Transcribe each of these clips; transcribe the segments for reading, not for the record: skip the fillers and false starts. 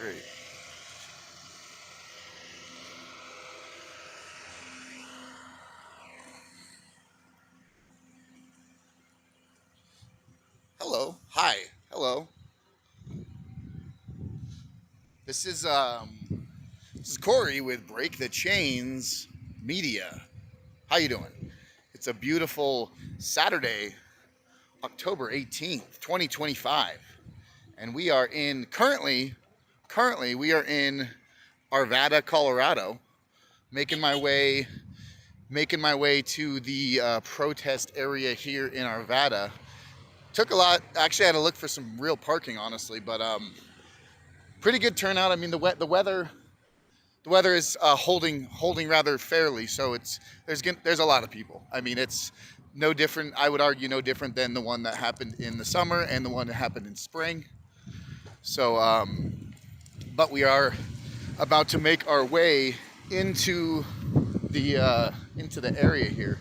Great. Hello. Hi. Hello. This is Corey with Break the Chains Media. How you doing? It's a beautiful Saturday, October 18th, 2025, and we are in currently we are in Arvada, Colorado, making my way to the protest area here in Arvada. Took a lot. Actually, I had to look for some real parking, honestly, but pretty good turnout. I mean, the weather is holding rather fairly, so there's a lot of people. I mean, it's no different. I would argue no different than the one that happened in the summer and the one that happened in spring. So, but we are about to make our way into the area here,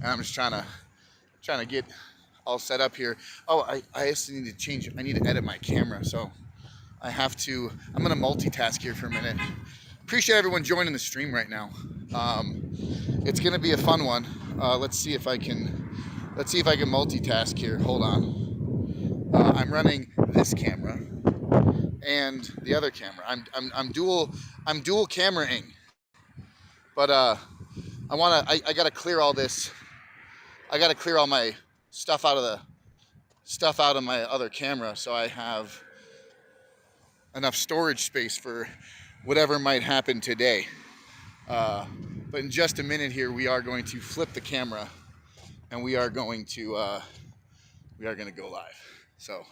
and I'm just trying to get all set up here. Oh, I also need to change. I need to edit my camera, so I'm gonna multitask here for a minute. Appreciate everyone joining the stream right now. It's gonna be a fun one. Let's see if I can multitask here. Hold on. I'm running this camera and the other camera. I'm dual cameraing, but I gotta clear all this. I gotta clear all my stuff out of my other camera, so I have enough storage space for whatever might happen today. But in just a minute here, we are going to flip the camera, and we are going to go live. So,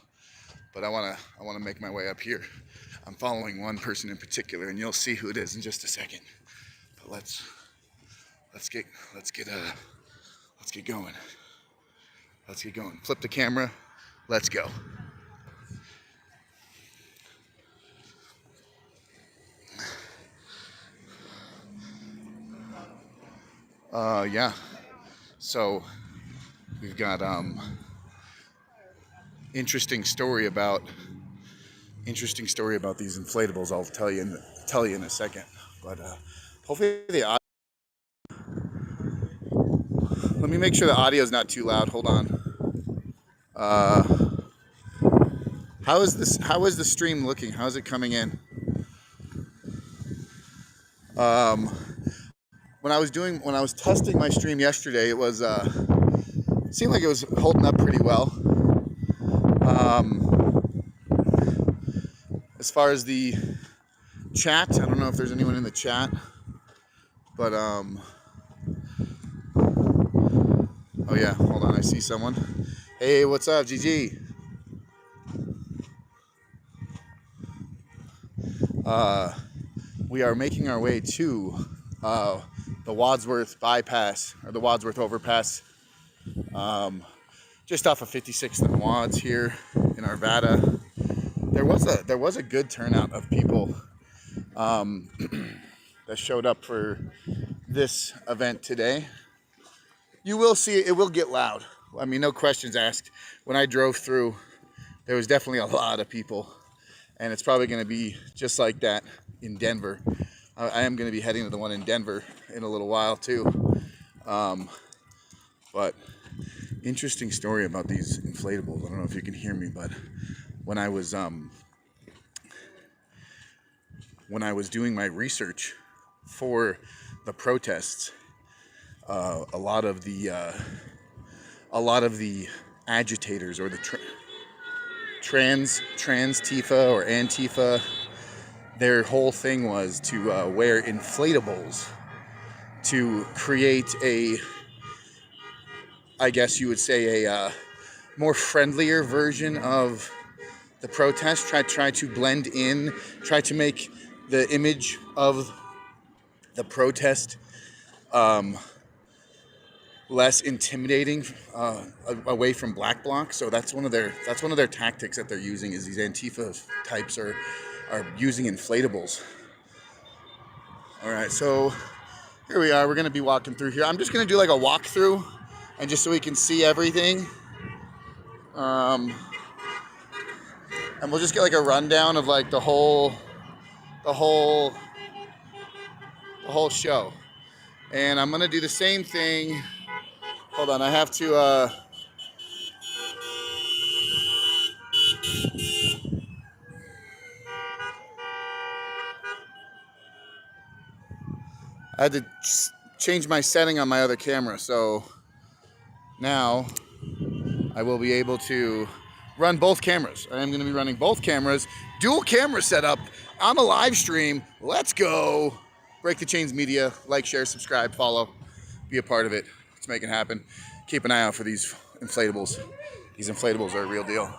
but I wanna make my way up here. I'm following one person in particular, and you'll see who it is in just a second. But let's get going. Let's get going. Flip the camera. Let's go. Yeah. So we've got interesting story about these inflatables. I'll tell you in a second. But hopefully the audio. Let me make sure the audio is not too loud. Hold on. How is the stream looking? How's it coming in? When I was testing my stream yesterday, it was seemed like it was holding up pretty well. As far as the chat, I don't know if there's anyone in the chat, but oh yeah, hold on, I see someone. Hey, what's up, GG? We are making our way to the Wadsworth bypass, or the Wadsworth overpass, just off of 56th and Wads here in Arvada. There was a good turnout of people that showed up for this event today. You will see it will get loud. I mean, no questions asked. When I drove through, there was definitely a lot of people, and it's probably going to be just like that in Denver. I am going to be heading to the one in Denver in a little while too. But interesting story about these inflatables. I don't know if you can hear me, but when I was doing my research for the protests, a lot of the agitators, or the trans Tifa or Antifa, their whole thing was to wear inflatables to create I guess you would say a more friendlier version of the protest. Try to blend in, try to make the image of the protest less intimidating away from black blocs. So that's one of their tactics that they're using, is these Antifa types are using inflatables. All right, so here we are. We're going to be walking through here. I'm just going to do like a walkthrough, and just so we can see everything. And we'll just get like a rundown of like the whole the whole show. And I'm gonna do the same thing. Hold on, I have to I had to change my setting on my other camera, so now I will be able to run both cameras. I am going to be running both cameras, dual camera setup on a live stream. Let's go. Break the Chains Media. Like, share, subscribe, follow. Be a part of it. Let's make it happen. Keep an eye out for these inflatables. These inflatables are a real deal.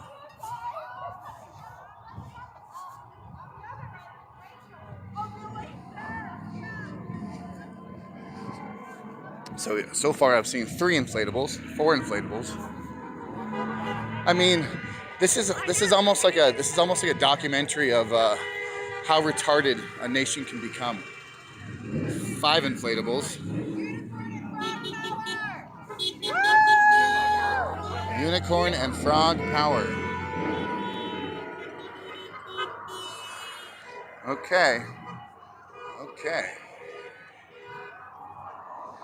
So far I've seen 3 inflatables, 4 inflatables. I mean, this is almost like a documentary of how retarded a nation can become. 5 inflatables. Unicorn and frog power. Okay.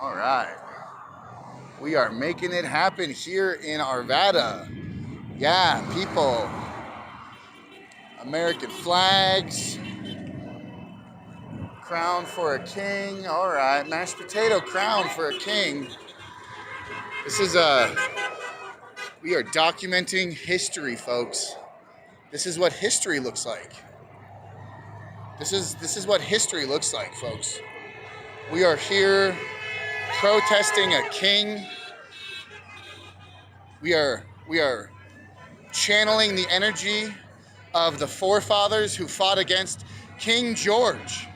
All right. We are making it happen here in Arvada. Yeah, people. American flags. Crown for a king. All right. Mashed potato crown for a king. This is we are documenting history, folks. This is what history looks like. This is what history looks like, folks. We are here protesting a king. We are channeling the energy of the forefathers who fought against King George.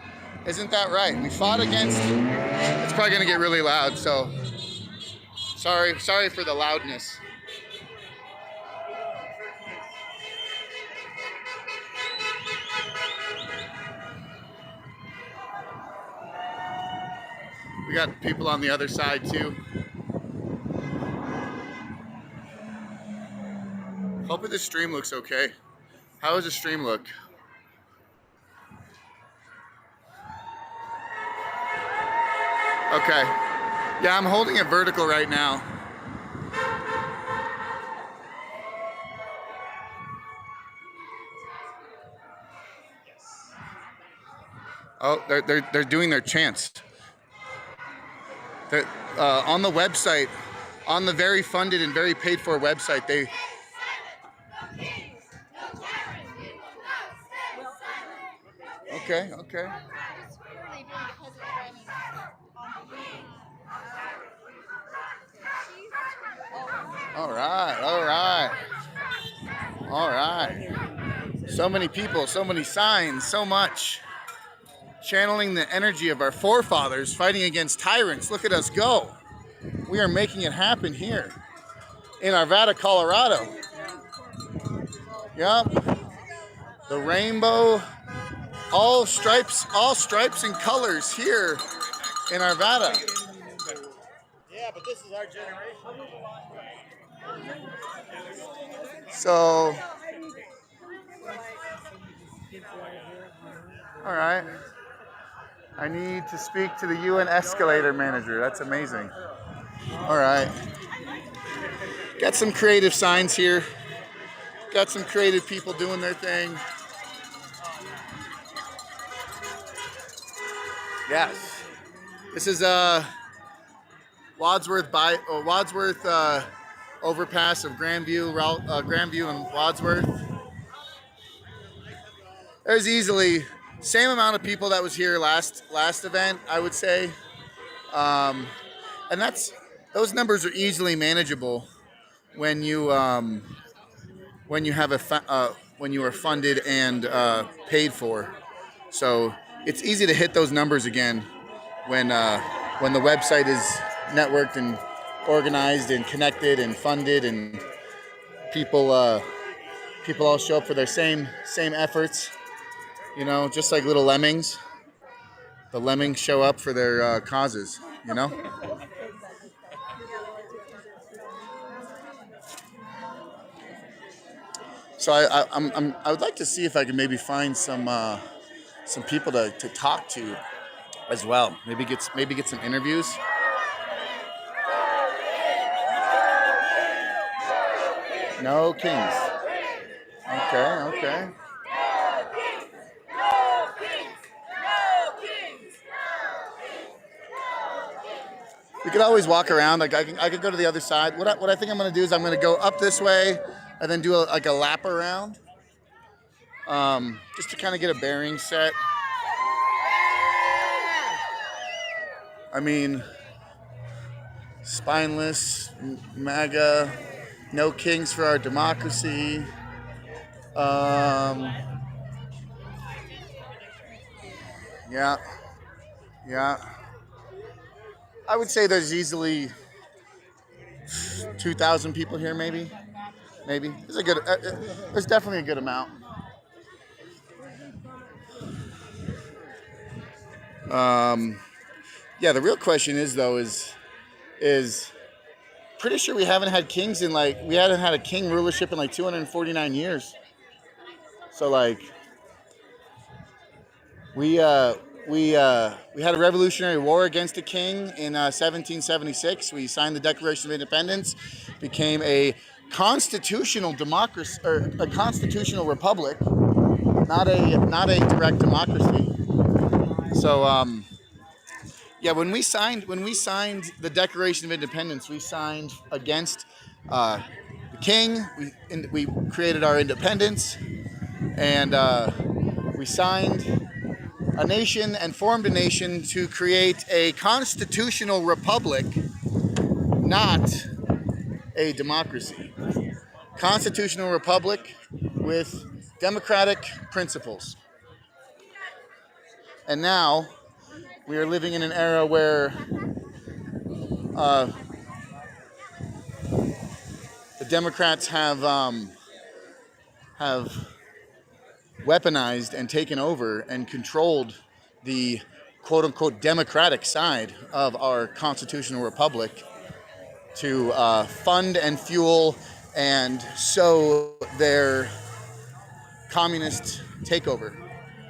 Isn't that right? We fought against, it's probably gonna get really loud, so sorry for the loudness. We got people on the other side too. Hoping the stream looks okay. How does the stream look? Okay. Yeah, I'm holding it vertical right now. Oh, they're doing their chants. On the website, on the very funded and very paid for website, they. Okay. All right. So many people, so many signs, so much. Channeling the energy of our forefathers fighting against tyrants. Look at us go. We are making it happen here in Arvada, Colorado. Yep. The rainbow, all stripes and colors here in Arvada. Yeah, but this is our generation. So, all right. I need to speak to the UN escalator manager. That's amazing. All right. Got some creative signs here. Got some creative people doing their thing. Yes. This is Wadsworth overpass of Grandview and Wadsworth. There's easily same amount of people that was here last event, I would say, and those numbers are easily manageable when you have when you are funded and paid for. So it's easy to hit those numbers again when the website is networked and organized and connected and funded, and people all show up for their same efforts. You know, just like little lemmings. The lemmings show up for their causes, you know? So I would like to see if I can maybe find some some people to talk to as well. Maybe get some interviews. No kings. Okay. We could always walk around. Like I could go to the other side. What I think I'm going to do is I'm going to go up this way and then do a lap around, just to kind of get a bearing set. I mean, spineless, MAGA, no kings for our democracy. Yeah. I would say there's easily 2,000 people here, maybe. There's definitely a good amount. Yeah, the real question is pretty sure we haven't had kings we hadn't had a king rulership in 249 years. So we had a Revolutionary War against a king in 1776. We signed the Declaration of Independence, became a constitutional democracy or a constitutional republic, not a direct democracy. So yeah, when we signed the Declaration of Independence, we signed against the king. We created our independence, and we signed a nation and formed a nation to create a constitutional republic, not a democracy. Constitutional republic with democratic principles. And now we are living in an era where the Democrats have weaponized and taken over and controlled the quote-unquote democratic side of our constitutional republic to fund and fuel and sow their communist takeover.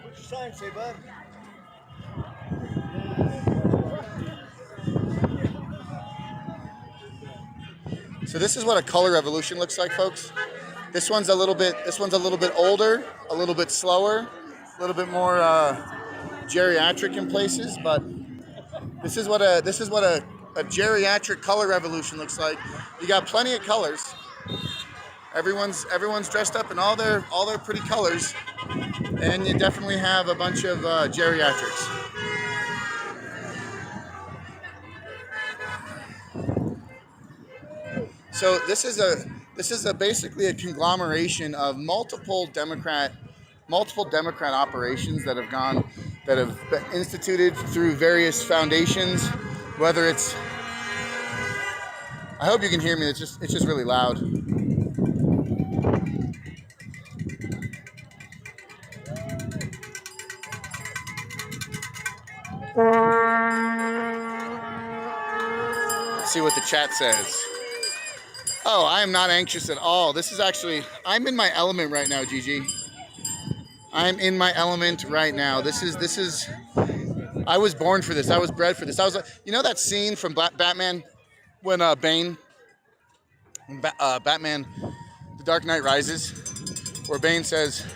What's your sign say, bud? So this is what a color revolution looks like, folks. This one's a little bit older, a little bit slower, a little bit more geriatric in places, but this is what a geriatric color revolution looks like. You got plenty of colors. Everyone's dressed up in all their pretty colors, and you definitely have a bunch of geriatrics. So this is basically a conglomeration of multiple Democrat operations that have been instituted through various foundations. Whether it's, I hope you can hear me. It's just really loud. Let's see what the chat says. Oh, I am not anxious at all. This is actually, I'm in my element right now, Gigi. I'm in my element right now. This is, I was born for this. I was bred for this. You know that scene from Batman when Batman, The Dark Knight Rises, where Bane says,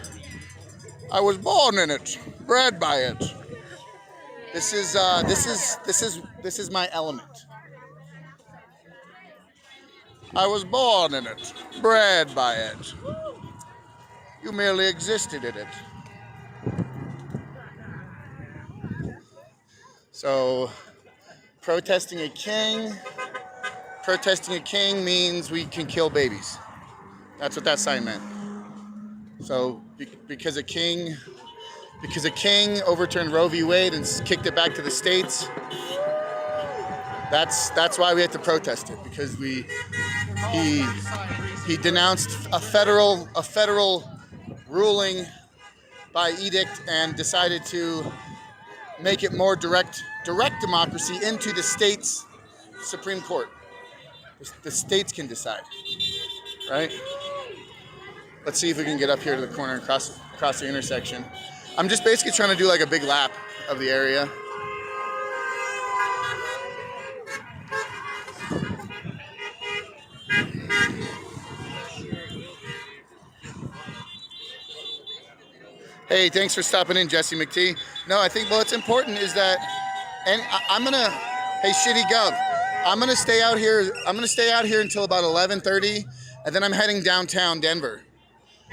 "I was born in it, bred by it." This is my element. I was born in it, bred by it. You merely existed in it. So, protesting a king means we can kill babies. That's what that sign meant. So, because a king overturned Roe v. Wade and kicked it back to the states, that's why we had to protest it, because he denounced a federal ruling by edict and decided to make it more direct democracy into the state's Supreme Court. The states can decide, right? Let's see if we can get up here to the corner and cross the intersection. I'm just basically trying to do like a big lap of the area. Hey, thanks for stopping in, Jesse McTee. No, I think what's important is that, and I'm gonna, hey, Shitty Gov, I'm gonna stay out here. I'm gonna stay out here until about 11:30, and then I'm heading downtown Denver.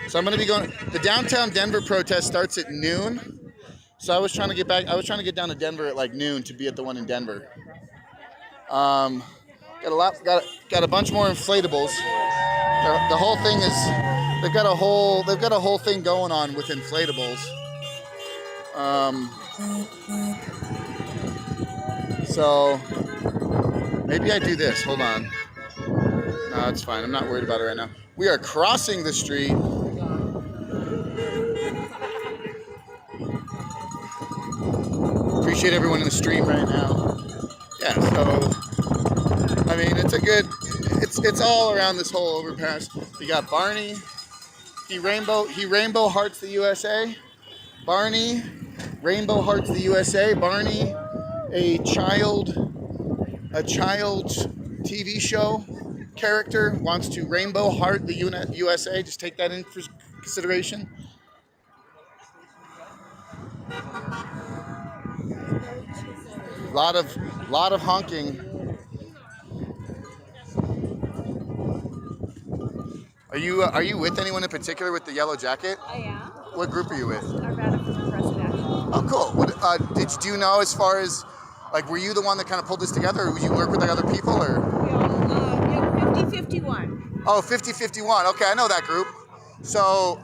So I'm gonna be going. The downtown Denver protest starts at noon. So I was trying to get back. I was trying to get down to Denver at like noon to be at the one in Denver. Got a lot. Got a bunch more inflatables. The whole thing is. They've got a whole thing going on with inflatables. So maybe I do this. Hold on. No, it's fine. I'm not worried about it right now. We are crossing the street. Appreciate everyone in the stream right now. Yeah, so I mean it's all around this whole overpass. You got Barney. He rainbow hearts the USA. Barney, rainbow hearts the USA. Barney, a child TV show character wants to rainbow heart the USA. Just take that into consideration. Lot of honking. Are you with anyone in particular with the yellow jacket? I am. What group are you with? Arvada for Progressive Action. Oh, cool. What do you know as far as like were you the one that kind of pulled this together, or would you work with like other people, or? Yeah, 50-51. Oh, 50-51. Okay, I know that group. So,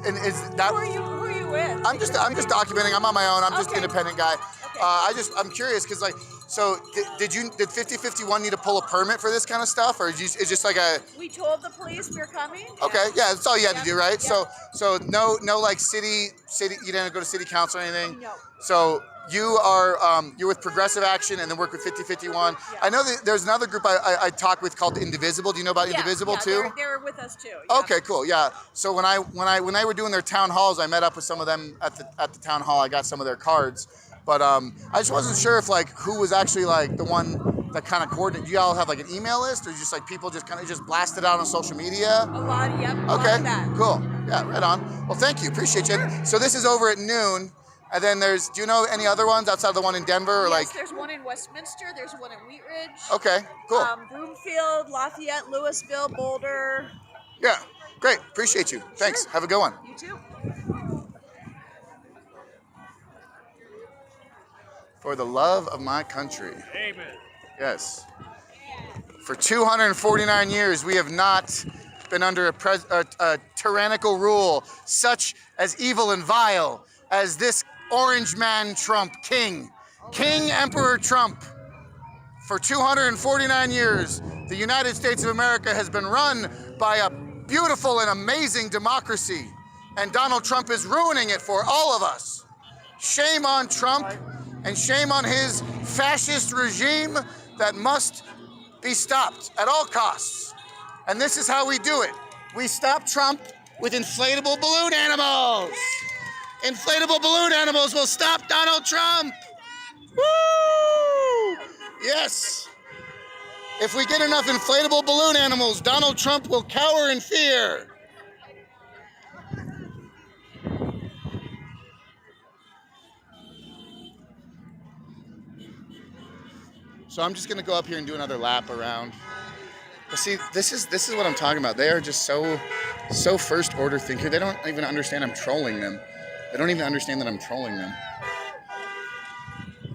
and is that? Who are you with? I'm just documenting. I'm on my own. I'm just Okay. an independent guy. Okay. I'm curious because like. So did 50-51 need to pull a permit for this kind of stuff, or is just like a? We told the police we were coming. Okay, yeah, that's all you had to do, right? Yeah. So no like city. You didn't go to city council or anything. No. So you are you're with Progressive Action and then work with 50-51. Yeah. I know that there's another group I talk with called Indivisible. Do you know about Indivisible too? They're with us too. Yeah. Okay, cool. Yeah. So when they were doing their town halls, I met up with some of them at the town hall. I got some of their cards. But I just wasn't sure if like who was actually like the one that kind of coordinated. Do you all have like an email list, or just like people just kind of just blast it out on social media? A lot, yep. A lot Okay, of that. cool. Yeah, right on. Well, thank you. Appreciate you. So this is over at noon, and then do you know any other ones outside of the one in Denver? Or Yes, like, there's one in Westminster. There's one in Wheat Ridge. okay, cool. Broomfield, Lafayette, Louisville, Boulder. Yeah, great. Appreciate you. Thanks. Sure. Have a good one. You too. For the love of my country. Amen. Yes. For 249 years, we have not been under a tyrannical rule such as evil and vile as this orange man Trump, King Emperor Trump. For 249 years, the United States of America has been run by a beautiful and amazing democracy, and Donald Trump is ruining it for all of us. Shame on Trump. And shame on his fascist regime that must be stopped at all costs. And this is how we do it. We stop Trump with inflatable balloon animals. Inflatable balloon animals will stop Donald Trump. Woo! Yes. If we get enough inflatable balloon animals, Donald Trump will cower in fear. So I'm just gonna go up here and do another lap around. But see, this is what I'm talking about. They are just so first order thinker. They don't even understand I'm trolling them. They don't even understand that I'm trolling them.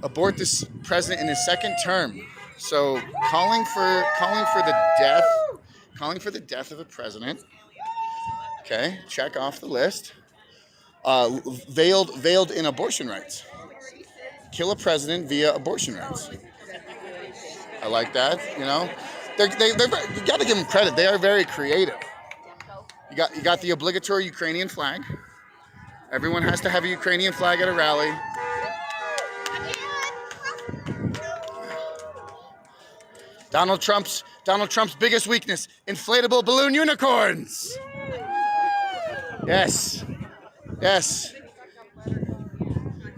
Abort this president in his second term. So calling for the death of a president. Okay, check off the list. Veiled in abortion rights. Kill a president via abortion rights. I like that, you know. You got to give them credit. They are very creative. You got the obligatory Ukrainian flag. Everyone has to have a Ukrainian flag at a rally. Donald Trump's biggest weakness: inflatable balloon unicorns. Yes.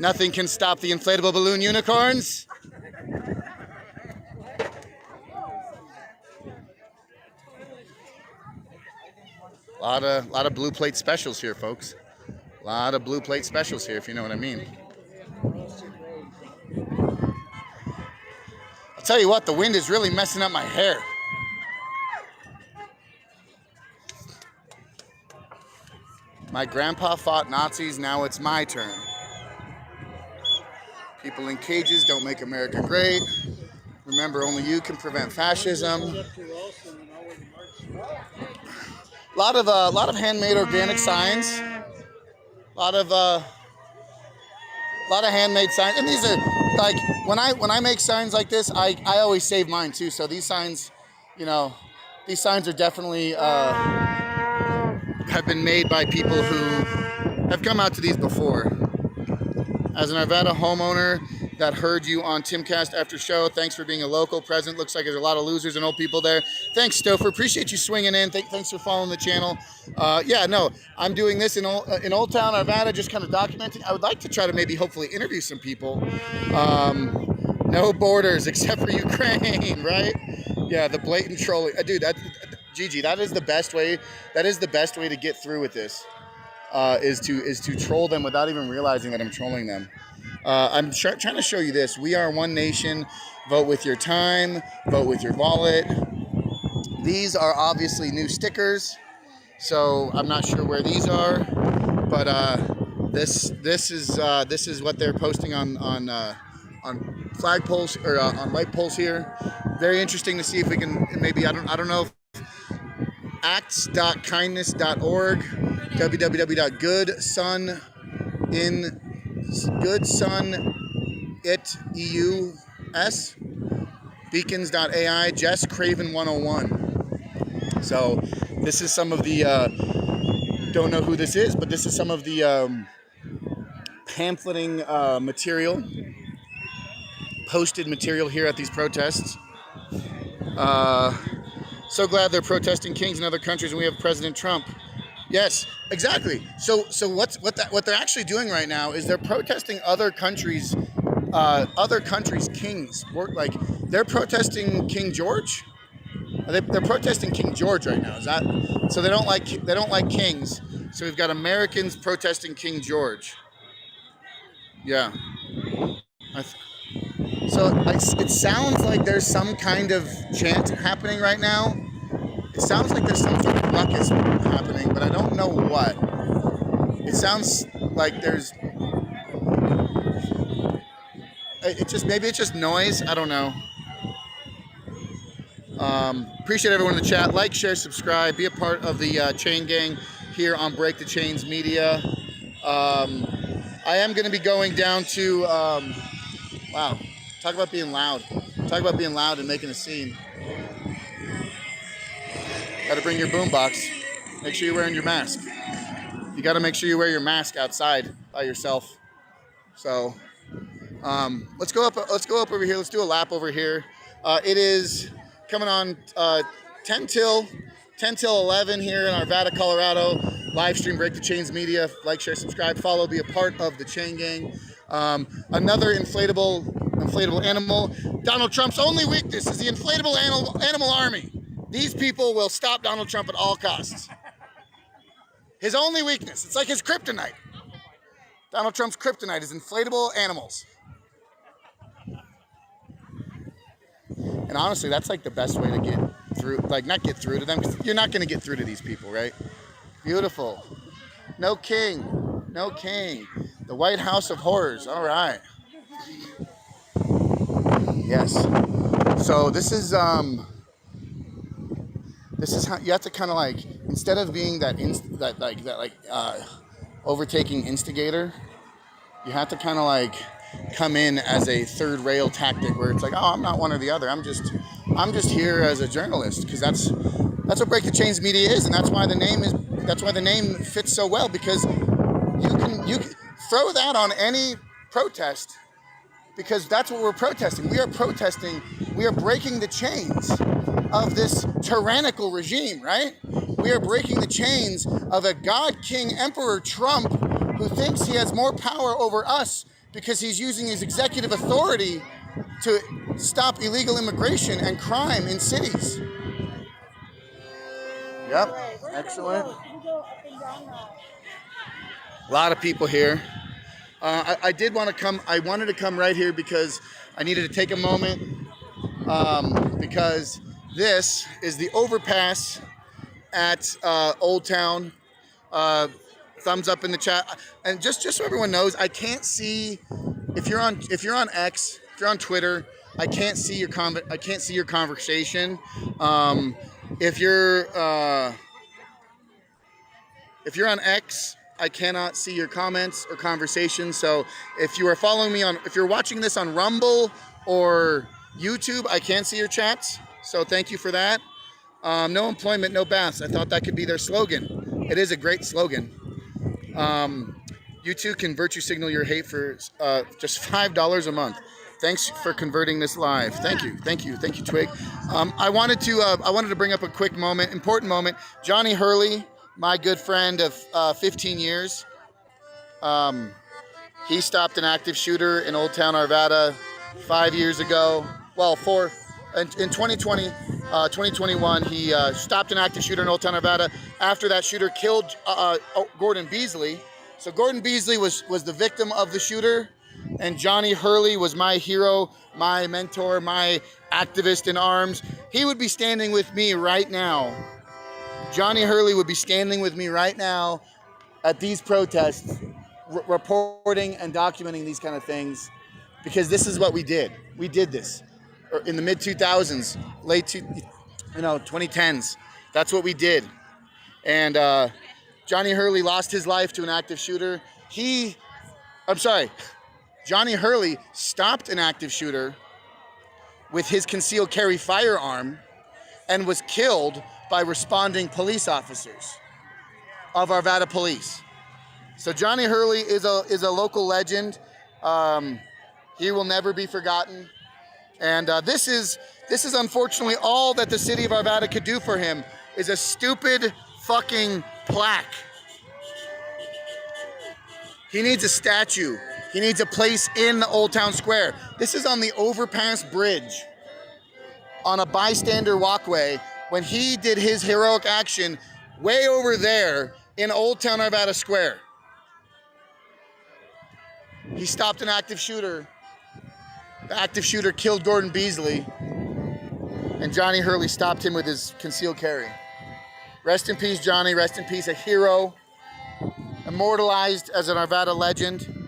Nothing can stop the inflatable balloon unicorns. A lot of blue plate specials here, folks. A lot of blue plate specials here, if you know what I mean. I'll tell you what, the wind is really messing up my hair. My grandpa fought Nazis, now it's my turn. People in cages don't make America great. Remember, only you can prevent fascism. A lot of handmade organic signs. A lot of handmade signs, and these are like when I make signs like this, I always save mine too. So these signs, you know, these signs are definitely have been made by people who have come out to these before. As an Arvada homeowner that heard you on Timcast after show, thanks for being a local present. Looks like there's a lot of losers and old people there. Thanks, Stouffer. Appreciate you swinging in. Thanks for following the channel. Yeah, no, I'm doing this in Old Town Arvada, just kind of documenting. I would like to try to maybe hopefully interview some people. No borders except for Ukraine, right? Yeah, the blatant trolling. Dude, Gigi, that is the best way. That is the best way to get through with this. Is to troll them without even realizing that I'm trolling them. I'm trying to show you this. We are one nation. Vote with your time. Vote with your wallet. These are obviously new stickers, so I'm not sure where these are, but this is what they're posting on flag poles or on light poles here. Very interesting to see if we can maybe I don't know if acts.kindness.org, www.goodsunitEUS, beacons.ai, Jess Craven 101. So this is some of the, don't know who this is, but this is some of the pamphleting material, posted material here at these protests. So glad they're protesting kings in other countries and we have President Trump. Yes, exactly. So what they're actually doing right now is they're protesting other countries' kings. Like they're protesting King George. They're protesting King George right now. Is that so? They don't like kings. So we've got Americans protesting King George. Yeah. So it sounds like there's some kind of chant happening right now. It sounds like there's some sort of ruckus happening, but I don't know what. It sounds like there's. Maybe it's just noise. I don't know. Appreciate everyone in the chat. Like, share, subscribe. Be a part of the chain gang here on Break the Chains Media. I am going to be going down to. Wow. Talk about being loud. Talk about being loud and making a scene. Got to bring your boombox. Make sure you're wearing your mask. You got to make sure you wear your mask outside by yourself. So, let's go up over here. Let's do a lap over here. It is coming on 10 till 11 here in Arvada, Colorado. Live stream Break the Chains Media. Like, share, subscribe, follow, be a part of the chain gang. Another inflatable animal. Donald Trump's only weakness is the inflatable animal army. These people will stop Donald Trump at all costs. His only weakness. It's like his kryptonite. Donald Trump's kryptonite is inflatable animals. And honestly, that's like the best way to get through, like not get through to them, because you're not going to get through to these people, right? Beautiful. No king. No king. The White House of Horrors. All right. Yes. So this is how you have to kind of like, instead of being that overtaking instigator, you have to kind of like come in as a third rail tactic where it's like, oh, I'm not one or the other. I'm just here as a journalist, because that's what Break the Chains Media is, and that's why the name fits so well, because you can throw that on any protest, because that's what we're protesting. We are protesting. We are breaking the chains of this tyrannical regime, right? We are breaking the chains of a God King Emperor Trump who thinks he has more power over us because he's using his executive authority to stop illegal immigration and crime in cities. Yep, excellent. A lot of people here. I did want to come. I wanted to come right here because I needed to take a moment because this is the overpass at Old Town. Thumbs up in the chat, and just so everyone knows, I can't see if you're on X, if you're on Twitter, I can't see your conversation. If you're on X, I cannot see your comments or conversations. So if you are following me if you're watching this on Rumble or YouTube, I can see your chats. So thank you for that. No employment, no baths. I thought that could be their slogan. It is a great slogan. You too can virtue signal your hate for just $5 a month. Thanks for converting this live. Thank you, Twig. I wanted to bring up a quick moment, important moment. Johnny Hurley, my good friend of 15 years. He stopped an active shooter in Old Town Arvada 5 years ago. Well, in 2021, he stopped an active shooter in Old Town Arvada. After that shooter killed Gordon Beasley. So Gordon Beasley was the victim of the shooter, and Johnny Hurley was my hero, my mentor, my activist in arms. He would be standing with me right now. Johnny Hurley would be standing with me right now at these protests, reporting and documenting these kind of things, because this is what we did. We did this in the mid 2000s, 2010s. That's what we did. And Johnny Hurley lost his life to an active shooter. Johnny Hurley stopped an active shooter with his concealed carry firearm and was killed by responding police officers of Arvada Police. So Johnny Hurley is a local legend. He will never be forgotten. And this is unfortunately all that the city of Arvada could do for him, is a stupid fucking plaque. He needs a statue. He needs a place in the Old Town Square. This is on the overpass bridge on a bystander walkway when he did his heroic action way over there in Old Town Arvada Square. He stopped an active shooter. The active shooter killed Gordon Beasley, and Johnny Hurley stopped him with his concealed carry. Rest in peace, Johnny. Rest in peace, a hero, immortalized as an Arvada legend.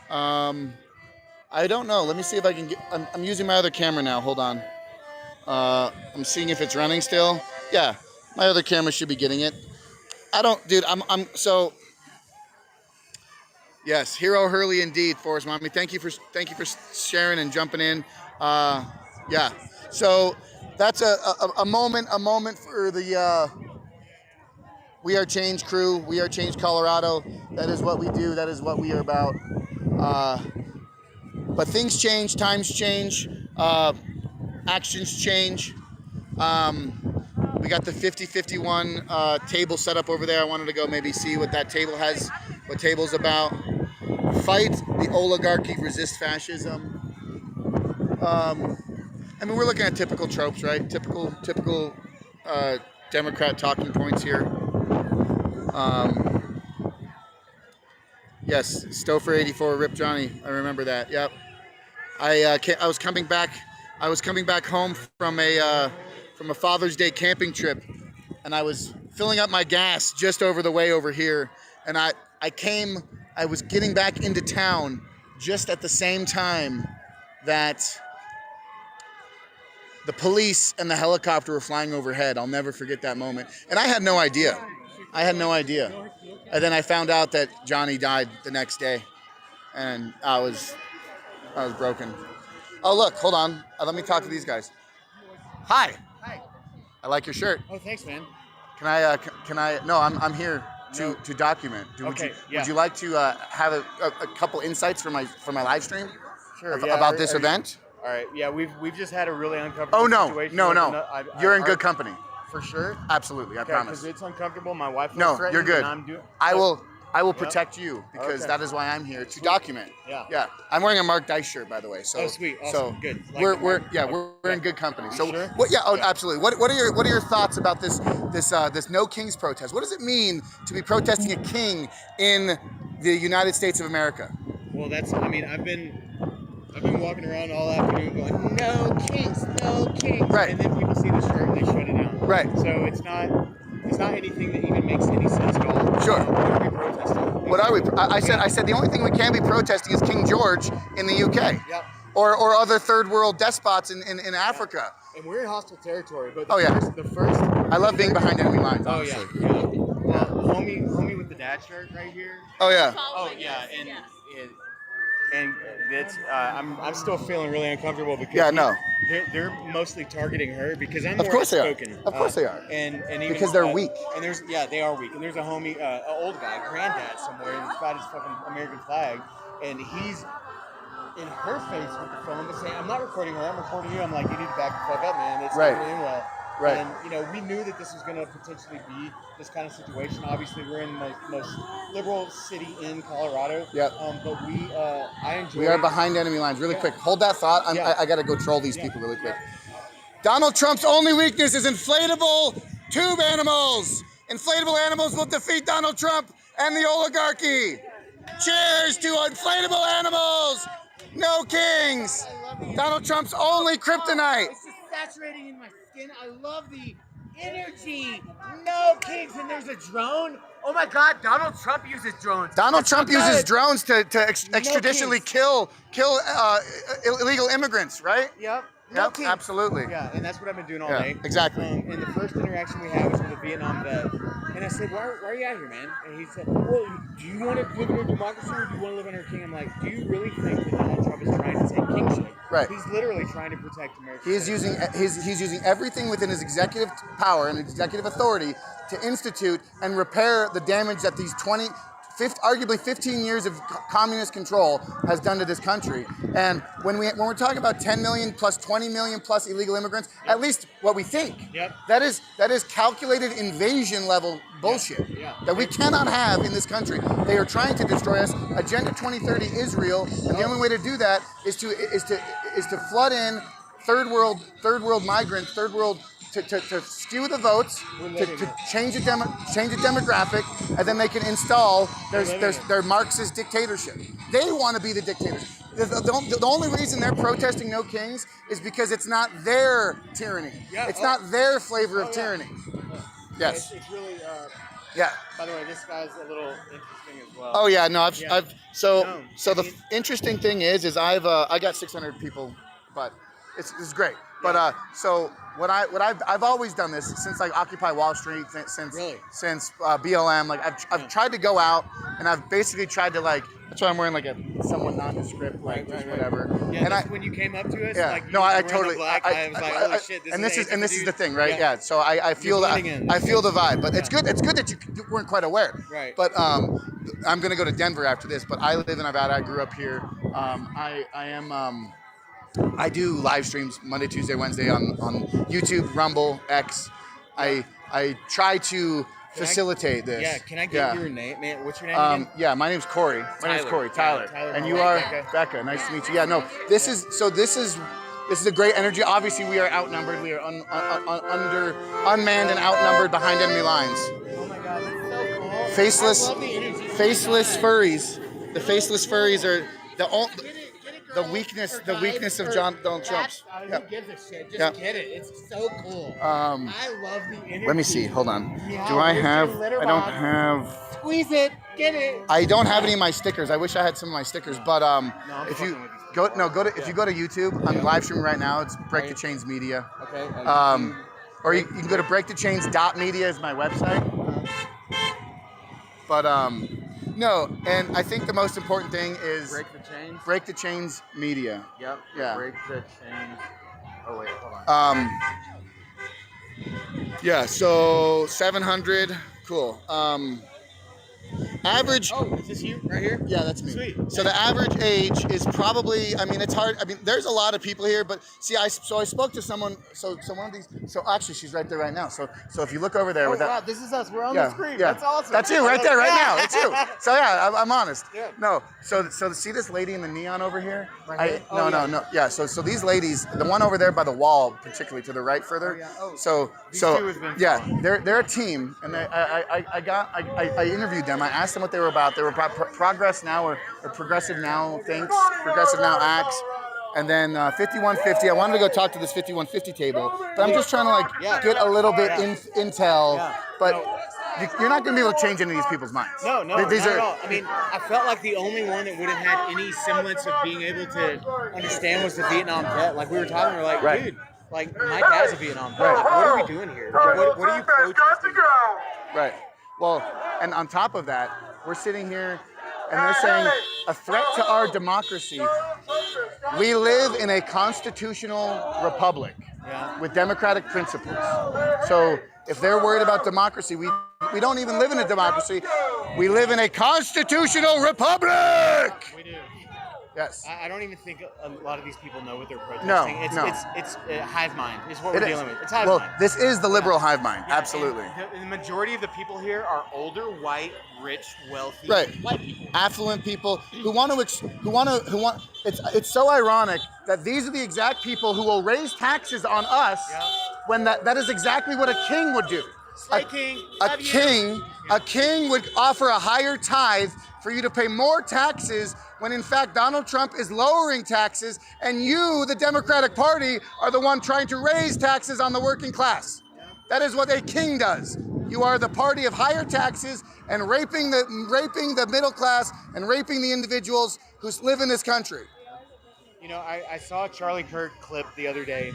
I don't know. Let me see if I can get. I'm using my other camera now. Hold on. I'm seeing if it's running still. Yeah, my other camera should be getting it. So. Yes, Hero Hurley indeed, Forrest Mommy. Thank you for sharing and jumping in. Yeah. So that's a moment for the We Are Change crew. We Are Change Colorado. That is what we do. That is what we are about. But things change, times change, actions change. We got the 50-51 table set up over there. I wanted to go maybe see what that table has, what table's about. Fight the oligarchy, resist fascism. I mean, we're looking at typical tropes, right? Typical Democrat talking points here. Yes, Stouffer 84, Rip Johnny. I remember that. Yep. I was coming back home from a Father's Day camping trip, and I was filling up my gas just over the way over here, and I was getting back into town just at the same time that the police and the helicopter were flying overhead. I'll never forget that moment. And I had no idea. And then I found out that Johnny died the next day, and I was broken. Oh, look, hold on. Let me talk to these guys. Hi. Hi. I like your shirt. Oh, thanks, man. Can I? No, I'm here to document. Would you like to have a couple insights for my live stream? Sure. About this event? All right. Yeah, we've just had a really uncomfortable situation. No. You're in good company. For sure. Absolutely, I promise. Because it's uncomfortable. My wife. No, you're good. I I will protect you because Okay. that is why I'm here to document. Yeah. Yeah. I'm wearing a Mark Dice shirt, by the way. So Oh, sweet. Awesome. So Good. Like we're the we're Mark. yeah we're in good company. So sure? what? Yeah. Oh, Yeah. absolutely. What are your thoughts about this No Kings protest? What does it mean to be protesting a king in the United States of America? Well, I mean, I've been walking around all afternoon going, no kings, no kings. Right. And then people see the shirt and they shut it down. Right. So it's not anything that even makes any sense at all. Sure. What are we protesting? What are we? I said the only thing we can be protesting is King George in the UK. Yep. Or other third world despots in Africa. And we're in hostile territory, but the first I love being behind enemy lines, Oh honestly. yeah. Well, homie with the dad shirt right here. Oh yeah. Oh yeah, and it's I'm still feeling really uncomfortable because Yeah, no. they're mostly targeting her because I'm Of more course they are. outspoken. Of course they are. And even, Because they're weak. And they are weak. And there's a homie, an old guy, granddad somewhere, that's got his fucking American flag, and he's in her face with the phone, but saying, "I'm not recording her. I'm recording you." I'm like, "You need to back the fuck up, man. It's Right. not going well." Right. And we knew that this was going to potentially be this kind of situation. Obviously, we're in the most liberal city in Colorado. Yep. But I enjoy. We are behind enemy lines. Really quick. Hold that thought. I got to go troll these people really quick. Donald Trump's only weakness is inflatable tube animals. Inflatable animals will defeat Donald Trump and the oligarchy. Cheers to inflatable animals. No kings. Donald Trump's only kryptonite. It's just saturating in my skin. I love the energy. No kings, and there's a drone. Oh my God, Donald Trump uses drones. Donald Trump uses good. drones to extraditionally kill illegal immigrants, right? Yep. Yep, kings. absolutely. Yeah, and that's what I've been doing all Yeah, day. exactly. And the first interaction we had was with a Vietnam vet. And I said, why are you out here, man? And he said, well, do you want to live in a democracy or do you want to live under a king? I'm like, do you really think that Donald Trump is trying to take kingship? Right. He's literally trying to protect America. He's using everything within his executive power and executive authority to institute and repair the damage that these arguably 15 years of communist control has done to this country. And when we're talking about 10 million plus 20 million plus illegal immigrants, at least what we think, that is calculated invasion level bullshit that we cannot have in this country. They are trying to destroy us. Agenda 2030 Israel, and the only way to do that is to flood in third world migrants, third world. To skew the votes, to change the demographic, and then they can install their Marxist dictatorship. They want to be the dictators. The only reason they're protesting no kings is because it's not their tyranny. It's not their flavor of tyranny. Yes. It's really. Yeah. By the way, this guy's a little interesting as well. Oh yeah, no, so the interesting thing is I got 600 people, but it's great. But so I've always done this since like Occupy Wall Street, since BLM. Like I've tried to go out and I've basically tried to like. That's why I'm wearing like a somewhat nondescript whatever. Yeah, and when you came up to us, yeah, like no, I totally. I was like, holy shit, this is the thing, right? Yeah. So I feel the vibe, but it's good. It's good that you weren't quite aware. Right. But I'm gonna go to Denver after this. But I live in Arvada. I grew up here. I do live streams Monday, Tuesday, Wednesday on YouTube, Rumble, X. I try to facilitate this. Yeah, can I get your name, man? What's your name again? Yeah, my name's Corey. My name's Corey, Tyler. And you are Becca. Nice to meet you. Yeah, no, this is a great energy. Obviously, we are outnumbered. We are unmanned and outnumbered behind enemy lines. Oh my God, that's so cool. Faceless furries. The faceless furries are the weakness of Donald Trump's. Who gives a shit? Just get it. It's so cool. I love the energy. Let me see. Hold on. I don't have. Squeeze it. Get it. I don't have any of my stickers. I wish I had some of my stickers, but if you go to YouTube, I'm live streaming right now. It's Break the Chains Media. Okay. Or you can go to breakthechains.media is my website. But no, and I think the most important thing is Break the Chains Media. Yep. Yeah. Break the Chains. Oh wait, hold on. Yeah. So 700. Cool. Average. Oh, is this you right here? Yeah, that's me. Sweet. So the average age is probably, I mean, it's hard. I mean, there's a lot of people here, but see, I spoke to someone. So one of these. So actually, she's right there right now. So if you look over there Oh, with that. wow, this is us. We're on the screen. That's awesome. That's you right there, right Yeah. now. It's you. So yeah, I'm honest. Yeah. No. So see this lady in the neon over here? Right here? No. Yeah. So these ladies, the one over there by the wall, particularly to the right further. So These two has been yeah, fun. they're a team, and I interviewed them. I asked them what they were about. They were about Progress Now or Progressive Now Thinks, Progressive Now Acts. And then 5150, I wanted to go talk to this 5150 table, but I'm just trying to get a little bit intel. Yeah. But you're not going to be able to change any of these people's minds. No, These not are, at all. I mean, I felt like the only one that would have had any semblance of being able to understand was the Vietnam vet. Like we were talking, we were like, Right. dude, like my dad's a Vietnam vet. Like, what are we doing here? Like, what are you protesting? Right. Well, and on top of that, we're sitting here and they're saying a threat to our democracy. We live in a constitutional republic with democratic principles. So if they're worried about democracy, we don't even live in a democracy. We live in a constitutional republic. We do. Yes. I don't even think a lot of these people know what they're protesting. No, It's hive mind. Is what we're It is. dealing with. It's hive Well, mind. this is the liberal hive mind. Yeah, Absolutely. and the majority of the people here are older, white, rich, wealthy, Right. white people. Affluent people who want. It's so ironic that these are the exact people who will raise taxes on us when that is exactly what a king would do. Slay king. A Love you. king would offer a higher tithe for you to pay more taxes when in fact Donald Trump is lowering taxes and you, the Democratic Party, are the one trying to raise taxes on the working class. That is what a king does. You are the party of higher taxes and raping the middle class and raping the individuals who live in this country. You know, I saw a Charlie Kirk clip the other day,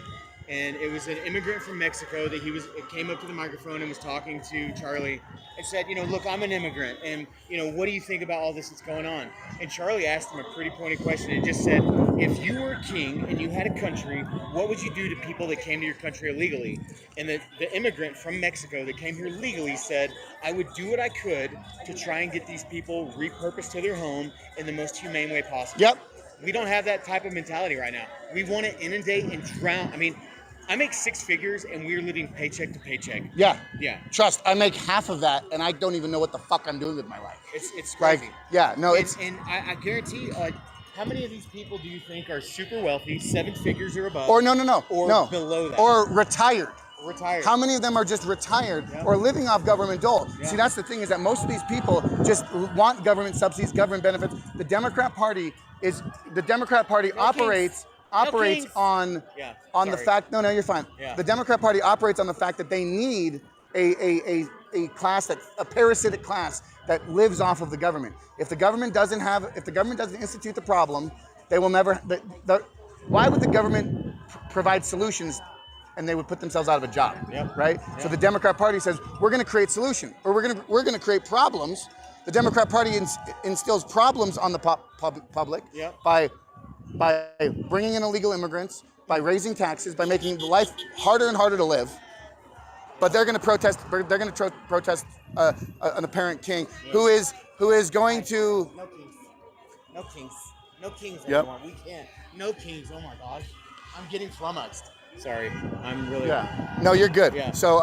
and it was an immigrant from Mexico that came up to the microphone and was talking to Charlie and said, you know, look, I'm an immigrant, and, you know, what do you think about all this that's going on? And Charlie asked him a pretty pointed question. It just said, if you were a king and you had a country, what would you do to people that came to your country illegally? And the immigrant from Mexico that came here legally said, I would do what I could to try and get these people repurposed to their home in the most humane way possible. Yep. We don't have that type of mentality right now. We want to inundate and drown. I mean, I make six figures and we're living paycheck to paycheck. Yeah. Yeah. Trust, I make half of that and I don't even know what the fuck I'm doing with my life. It's crazy. Like, yeah, no, And I guarantee, like, how many of these people do you think are super wealthy, seven figures or above? or no, Or below that. or retired. Retired. How many of them are just retired or living off government dole? Yeah. See, that's the thing, is that most of these people just want government subsidies, government benefits. The Democrat Party operates kings. on the Sorry. fact. No, you're fine. Yeah. The Democrat Party operates on the fact that they need a class, a parasitic class that lives off of the government. If the government doesn't institute the problem, they will never. Why would the government provide solutions? And they would put themselves out of a job, right? So the Democrat Party says, we're going to create solutions, or we're going to create problems. The Democrat Party instills problems on the public by bringing in illegal immigrants, by raising taxes, by making life harder and harder to live. But they're going to protest. They're going to protest an apparent king who is going to. No kings anymore. We can't. No kings. Oh my gosh, I'm getting flummoxed. Sorry, I'm really. Yeah. No, you're good. Yeah. So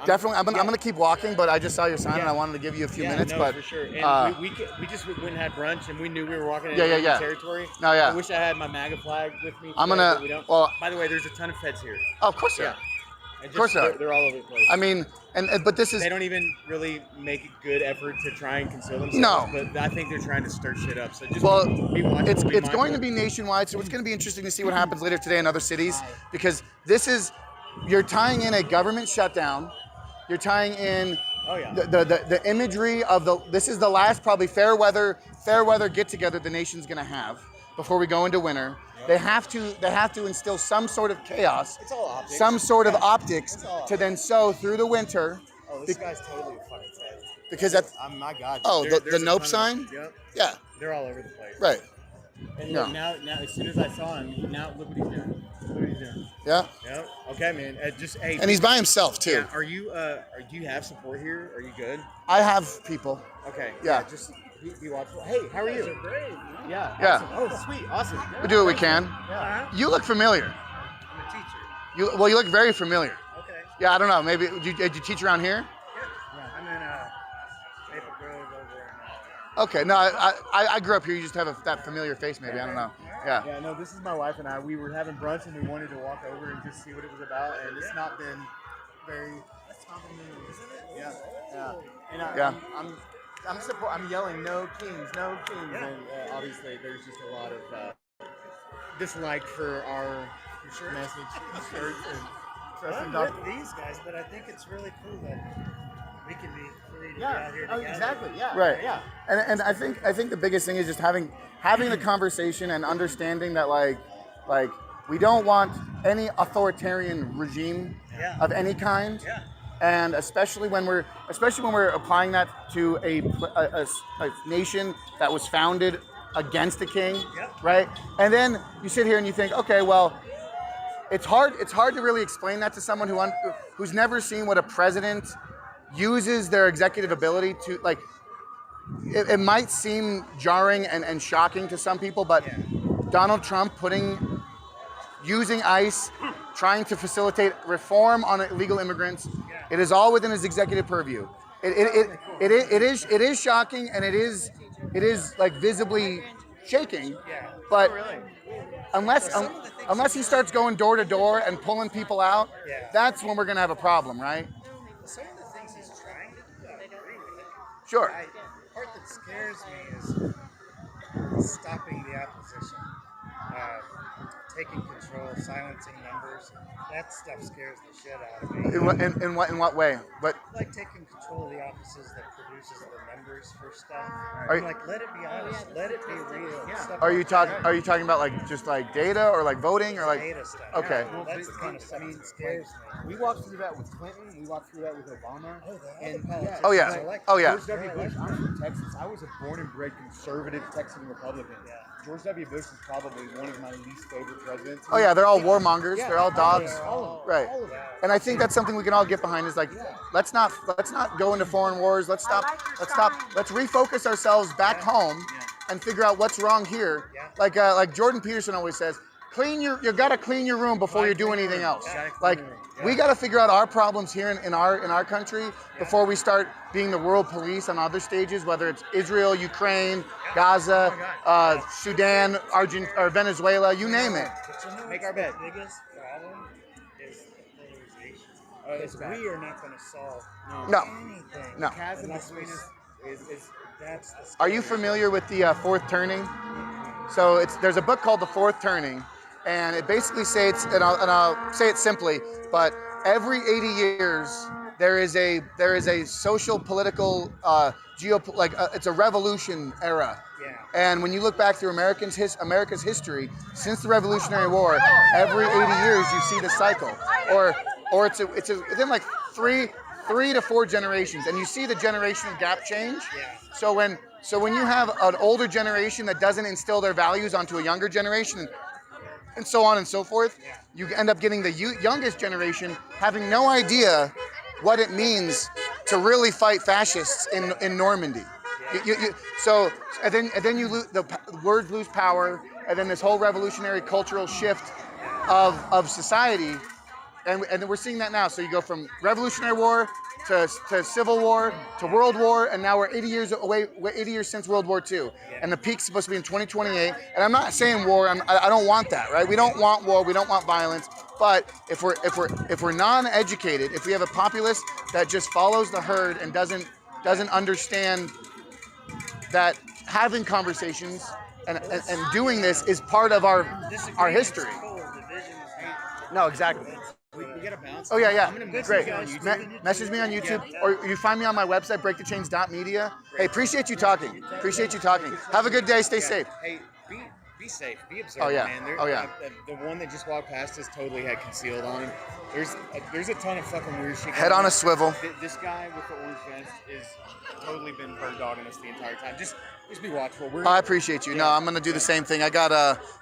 definitely, I'm gonna keep walking, but I just saw your sign and I wanted to give you a few minutes. No, but for sure. And we just went and had brunch, and we knew we were walking in territory. No, yeah. I wish I had my MAGA flag with me. I'm today, gonna- but we don't. well- By the way, there's a ton of feds here. Oh, of course there are. Of course there are. they're all over the place. I mean, but this is They don't even really make a good effort to try and conceal themselves. No. But I think they're trying to stir shit up. So just well, be watchful, it's be going mindful. to be nationwide, so it's going to be interesting to see what happens later today in other cities, because you're tying in a government shutdown, you're tying in the imagery of this is the last probably fair weather get together the nation's going to have before we go into winter. They have to instill some sort of chaos, It's all optics. some sort of optics It's all to then sow through the winter. Oh, this guy's totally a fucking fed. Because that's My God. Oh, There- the there's a nope ton of- sign? Yep. yeah, They're all over the place. right. And Yeah. look, now, as soon as I saw him, now look what he's doing. Look what he's doing. Yeah. Yeah. Okay, man. Hey. And he's by himself too. Yeah. Are you? Do you have support here? Are you good? I have people. Okay. Yeah. Just be watchful. Hey, how are you? Great. Yeah. Yeah. Awesome. Oh, sweet. Awesome. We do what we can. Yeah. You look familiar. I'm a teacher. You look very familiar. Okay. Yeah, I don't know. Maybe did you teach around here? Yeah. I'm in Maple Grove over in. Okay. No, I grew up here. You just have that familiar face. Maybe I don't know. Yeah. Yeah. No, this is my wife and I. We were having brunch and we wanted to walk over and just see what it was about, and it's not been very. That's complimentary, isn't it? Yeah. Yeah. And Yeah. I'm yelling, no kings, no kings, Yeah. and obviously there's just a lot of dislike for our message shirts and trusting I'm with these guys, but I think it's really cool that we can be free to be out here together. exactly, yeah, Right. yeah, And I think the biggest thing is just having the conversation and understanding that like we don't want any authoritarian regime Yeah. of any kind. Yeah. And especially when we're applying that to a nation that was founded against the king, Yeah. right? And then you sit here and you think, okay, well, it's hard to really explain that to someone who's never seen what a president uses their executive ability to like. It might seem jarring and shocking to some people, but Yeah. Donald Trump using ICE, trying to facilitate reform on illegal immigrants. Yeah. It is all within his executive purview. It is shocking, and it is like visibly shaking. Yeah. But really. unless he starts going door to door and pulling people out, Yeah. that's when we're gonna have a problem, right? Some of the things he's trying to do, I agree with. Sure. The part that scares me is stopping the opposition, taking control, silencing numbers. That stuff scares the shit out of me. In what way? But Like taking control of the offices that produces the numbers for stuff. Are you- Like, let it be honest, let it be real. Stuff are you like talking that. are you talking about like just like data or like voting or like Data stuff? okay. Yeah, that's the kind of stuff that scares me. We walked through that with Clinton. We walked through that with Obama. Oh, the and other politicians Oh, yeah. are like Oh, yeah. George W. Bush. I'm from Texas. I was a born and bred conservative Texan Republican. Yeah. George W. Bush is probably one of my least favorite presidents. Oh yeah, they're all warmongers. Yeah, They're all dogs. all of them. Right. All of them. And I think that's something we can all get behind is like let's not go into foreign wars. Let's refocus ourselves back home and figure out what's wrong here. Yeah. Like Jordan Peterson always says, you gotta clean your room before you do anything else. Yeah. Like we gotta figure out our problems here in our country before we start being the world police on other stages, whether it's Israel, Ukraine, Gaza, Sudan, Argentina, or Venezuela, you name it. But you know Make what's our bed. The biggest problem is the polarization. It's Because bad. we are not going to solve No. anything. No. Chasm Unless between we- us is That's the Are you familiar with the fourth turning? So there's a book called The Fourth Turning, and it basically states, and I'll say it simply, but every 80 years there is a social, political, it's a revolution era. Yeah. And when you look back through America's history since the Revolutionary War, every 80 years you see the cycle, or it's within like three to four generations, and you see the generational gap change. Yeah. So when you have an older generation that doesn't instill their values onto a younger generation, and so on and so forth, you end up getting the youngest generation having no idea what it means to really fight fascists in Normandy. So then the words lose power, and then this whole revolutionary cultural shift of society, and we're seeing that now. So you go from Revolutionary War to Civil War to World War, and now we're 80 years away. We're 80 years since World War II, and the peak's supposed to be in 2028. And I'm not saying war. I don't want that, right? We don't want war. We don't want violence. But if we're non-educated, if we have a populace that just follows the herd and doesn't understand that having conversations and doing this is part of our history. No, exactly. we gotta bounce. Oh yeah, I'm gonna message great. you on YouTube. Message me on YouTube, or you find me on my website, breakthechains.media. Hey, appreciate you talking. Have a good day. Stay safe. Hey, be safe. Be observant, yeah. man. Oh, yeah. The one that just walked past us totally had concealed on him. There's a ton of fucking weird shit. Head on a swivel. This guy with the orange vest is totally been bird dogging us the entire time. Just be watchful. I appreciate you. No, I'm gonna do the same thing. I got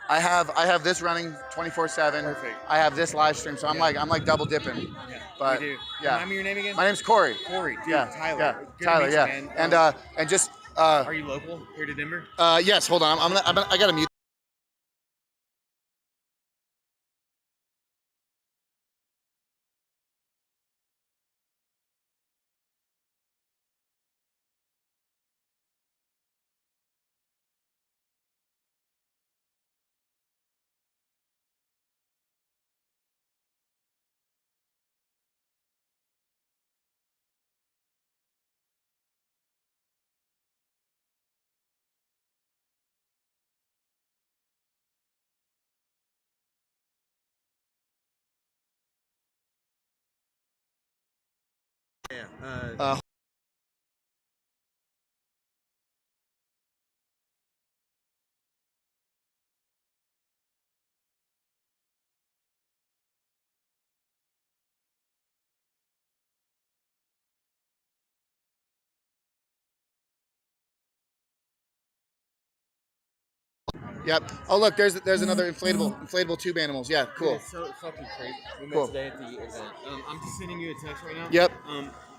I have this running 24/7. Perfect. I have this live stream, so I'm like double dipping. Yeah, But you do. yeah. Remind me your name again. My name's Corey. Corey. Dude, Yeah. Tyler. Yeah. Good to Tyler. meet you, Yeah. man. And just Are you local here to Denver? yes. Hold on. I gotta mute. Yeah. Yep. Oh look, there's another inflatable tube animals. Yeah. Cool. It's so fucking crazy. We met Cool. today at the event. I'm just sending you a text right now. Yep.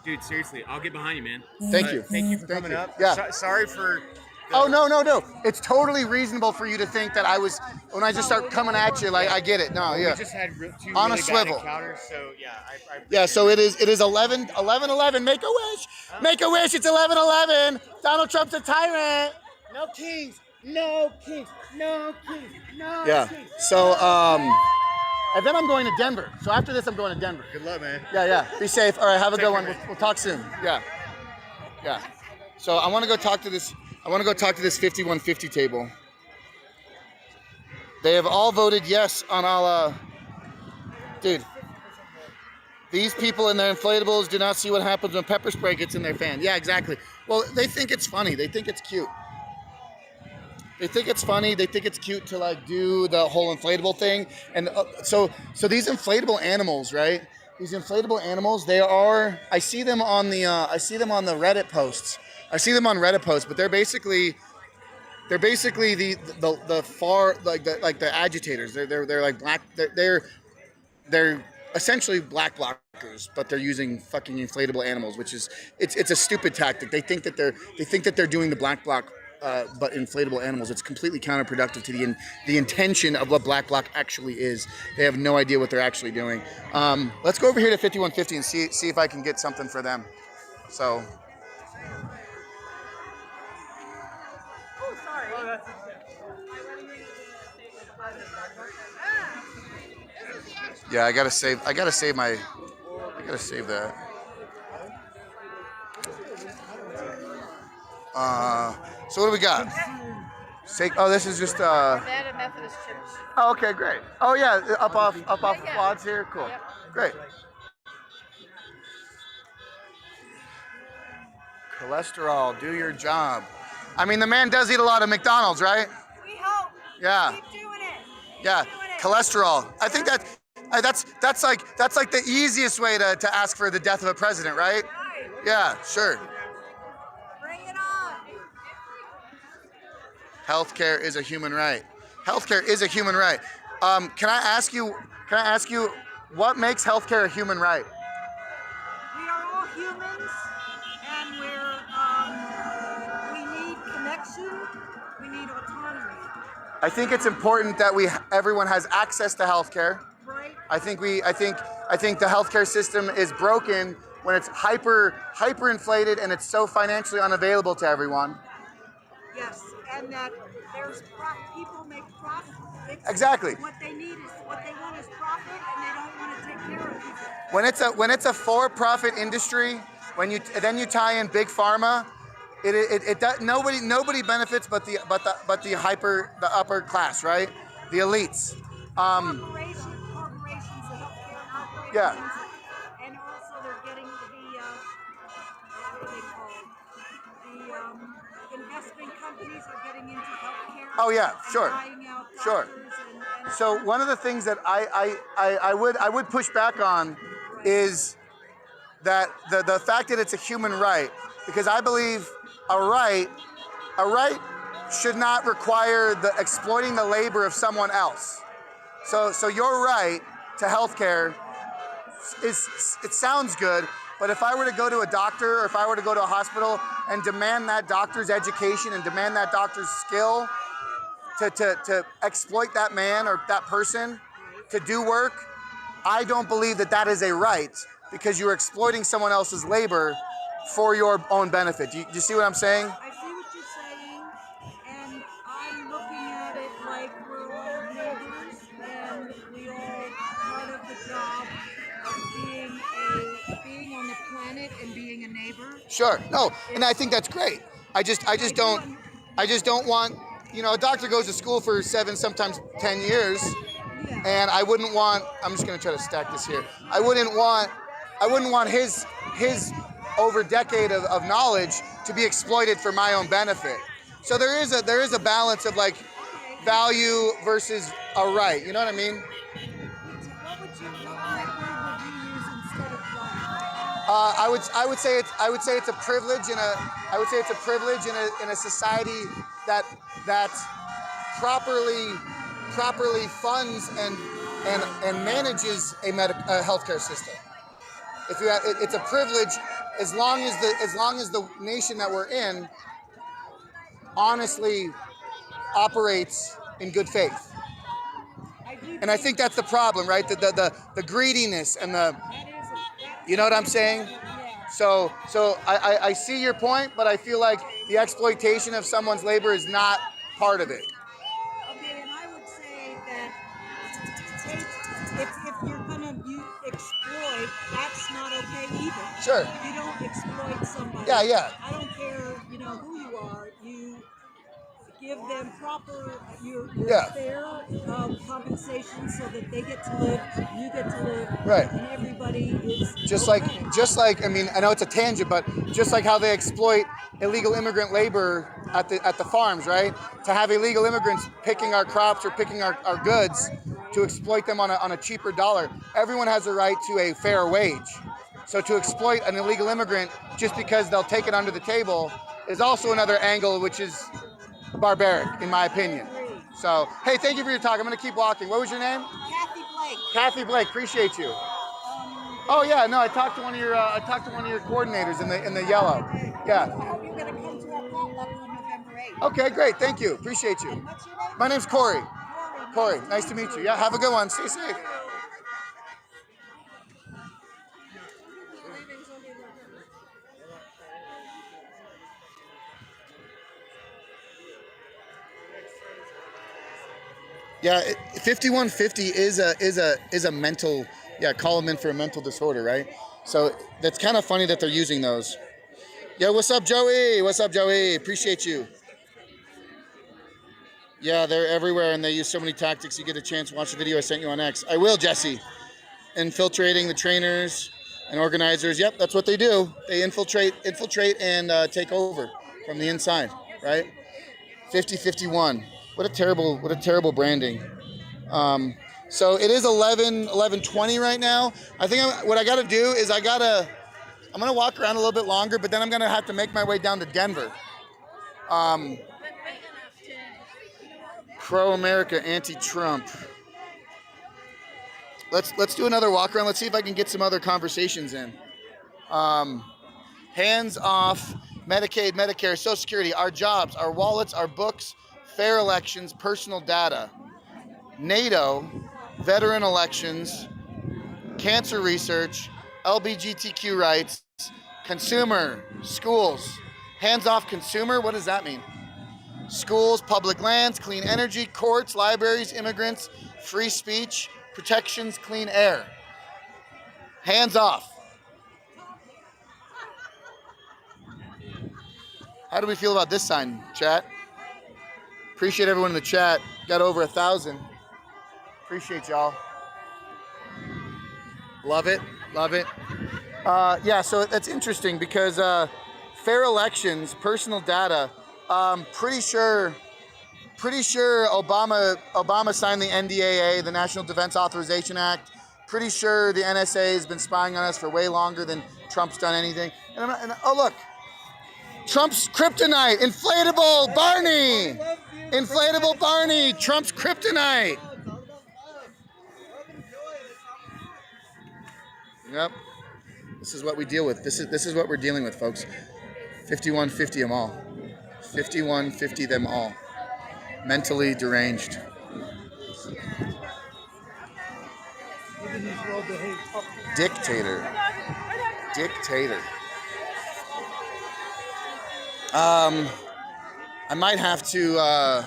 Dude, seriously, I'll get behind you, man. Thank you. Thank you for Thank coming you. up. Yeah. Sorry for. Oh no. It's totally reasonable for you to think that I was when I just start coming at you. Like I get it. No. Yeah. We just had two On a really swivel. bad encounters, so yeah. I Yeah, so it is 11. Make a wish. Make a wish. It's 11:11. Donald Trump's a tyrant. No kings. No kings. No kings. No Yeah. kings. So and then I'm going to Denver. So after this, I'm going to Denver. Good luck, man. Yeah. Be safe. All right. Have a Take good care, one. man. We'll talk soon. Yeah. So I want to go talk to this. I want to go talk to this 5150 table. They have all voted yes on all. Dude. These people in their inflatables do not see what happens when pepper spray gets in their fan. Yeah, exactly. Well, they think it's funny. They think it's cute. They think it's funny. They think it's cute to like do the whole inflatable thing. And so these inflatable animals, right? These inflatable animals, they are. I see them on the Reddit posts. I see them on Reddit posts, but they're basically the far like the agitators. They're like black. They're essentially black blockers, but they're using fucking inflatable animals, which is it's a stupid tactic. They think that they're doing the black bloc, but inflatable animals. It's completely counterproductive to the intention of what black bloc actually is. They have no idea what they're actually doing. Let's go over here to 5150 and see if I can get something for them. So. Oh, sorry. Yeah, I gotta save that. So what do we got? Oh, this is just Arvada Methodist Church. Oh, okay, great. Oh yeah, up off quads here. Cool. Yep. Great. Cholesterol, do your job. I mean, the man does eat a lot of McDonald's, right? We hope. Yeah. Keep doing it. Yeah. Cholesterol. I think that's like the easiest way to ask for the death of a president, right? Right. Yeah, sure. Bring it on. Healthcare is a human right. Healthcare is a human right. Can I ask you what makes healthcare a human right? We are all humans, and we need connection. We need autonomy, I think it's important that everyone has access to healthcare. right? I think the healthcare system is broken when it's hyper inflated and it's so financially unavailable to everyone. Yes, and that people make profit. Exactly. What they want is profit, and they don't want to take care of people. When it's a for-profit industry, then you tie in big pharma, nobody benefits but the upper class, right? The elites. Corporations, the healthcare corporations, Yeah. and also they're getting what are they called? The investment companies companies are getting into healthcare. Oh, yeah, and sure. buying out Sure. doctors and So one of the things that I would push back on is that the fact that it's a human right, because I believe a right should not require the exploiting the labor of someone else. So your right to healthcare it sounds good, but if I were to go to a doctor or if I were to go to a hospital and demand that doctor's education and demand that doctor's skill to exploit that man or that person to do work, I don't believe that that is a right because you're exploiting someone else's labor for your own benefit. Do you see what I'm saying? I see what you're saying, and I'm looking at it like we're all neighbors, and we all part of the job of being on the planet and being a neighbor. Sure. No, and I think that's great. I just don't want, a doctor goes to school for 7, sometimes 10 years, Yeah. and I wouldn't want, I'm just gonna try to stack this here. I wouldn't want his over decade of knowledge to be exploited for my own benefit. So there is a balance of like value versus a right. You know what I mean? What word would you use instead of right? I would say it's a privilege in a society that properly funds and manages a healthcare system. It's a privilege as long as the nation that we're in honestly operates in good faith. And I think that's the problem, right? The greediness and you know what I'm saying? So I see your point, but I feel like the exploitation of someone's labor is not part of it. Okay, and I would say that if you're gonna exploit, that's not okay either. Sure. You don't exploit somebody. Yeah. I don't care, who you are. You give them proper, your fair compensation so that they get to live, you get to live, Right. and everybody is Just okay. like I mean, I know it's a tangent, but just like how they exploit illegal immigrant labor at the farms, right? To have illegal immigrants picking our crops or picking our goods to exploit them on a cheaper dollar. Everyone has a right to a fair wage. So to exploit an illegal immigrant just because they'll take it under the table is also another angle, which is barbaric, in my opinion. So, hey, thank you for your talk. I'm going to keep walking. What was your name? Kathy Blake. Kathy Blake. Appreciate you. Oh yeah, no, I talked to one of your coordinators in the yellow. Yeah. I hope you're going to come to our potluck on November 8th. Okay, great. Thank you. Appreciate you. And what's your name? My name's Corey. Corey, nice to meet you. Yeah, have a good one. Stay safe. Yeah, 5150 is a mental. Yeah, call them in for a mental disorder, right? So that's kind of funny that they're using those. Yo, what's up, Joey? What's up, Joey? Appreciate you. Yeah, they're everywhere, and they use so many tactics. You get a chance to watch the video I sent you on X. I will, Jesse. Infiltrating the trainers and organizers. Yep, that's what they do. They infiltrate and take over from the inside, right? 5051. What a terrible branding. So it is 11:20 right now. I think what I got to do is I'm gonna walk around a little bit longer, but then I'm gonna have to make my way down to Denver. Pro-America, anti-Trump. Let's do another walk around. Let's see if I can get some other conversations in. Hands off Medicaid, Medicare, Social Security, our jobs, our wallets, our books, fair elections, personal data, NATO, veteran elections, cancer research, LGBTQ rights, consumer, schools. Hands off consumer, what does that mean? Schools, public lands, clean energy, courts, libraries, immigrants, free speech, protections, clean air. Hands off. How do we feel about this sign, chat? Appreciate everyone in the chat. Got over 1,000. Appreciate y'all. Love it. Yeah, so that's interesting because fair elections, personal data, Pretty sure Obama signed the NDAA, the National Defense Authorization Act. Pretty sure the NSA has been spying on us for way longer than Trump's done anything. Oh look, Trump's kryptonite, inflatable Barney, inflatable Barney, Trump's kryptonite. Yep. This is what we deal with. This is what we're dealing with, folks. 5150 them all. 5150 them all. Mentally deranged. Dictator. I might have to.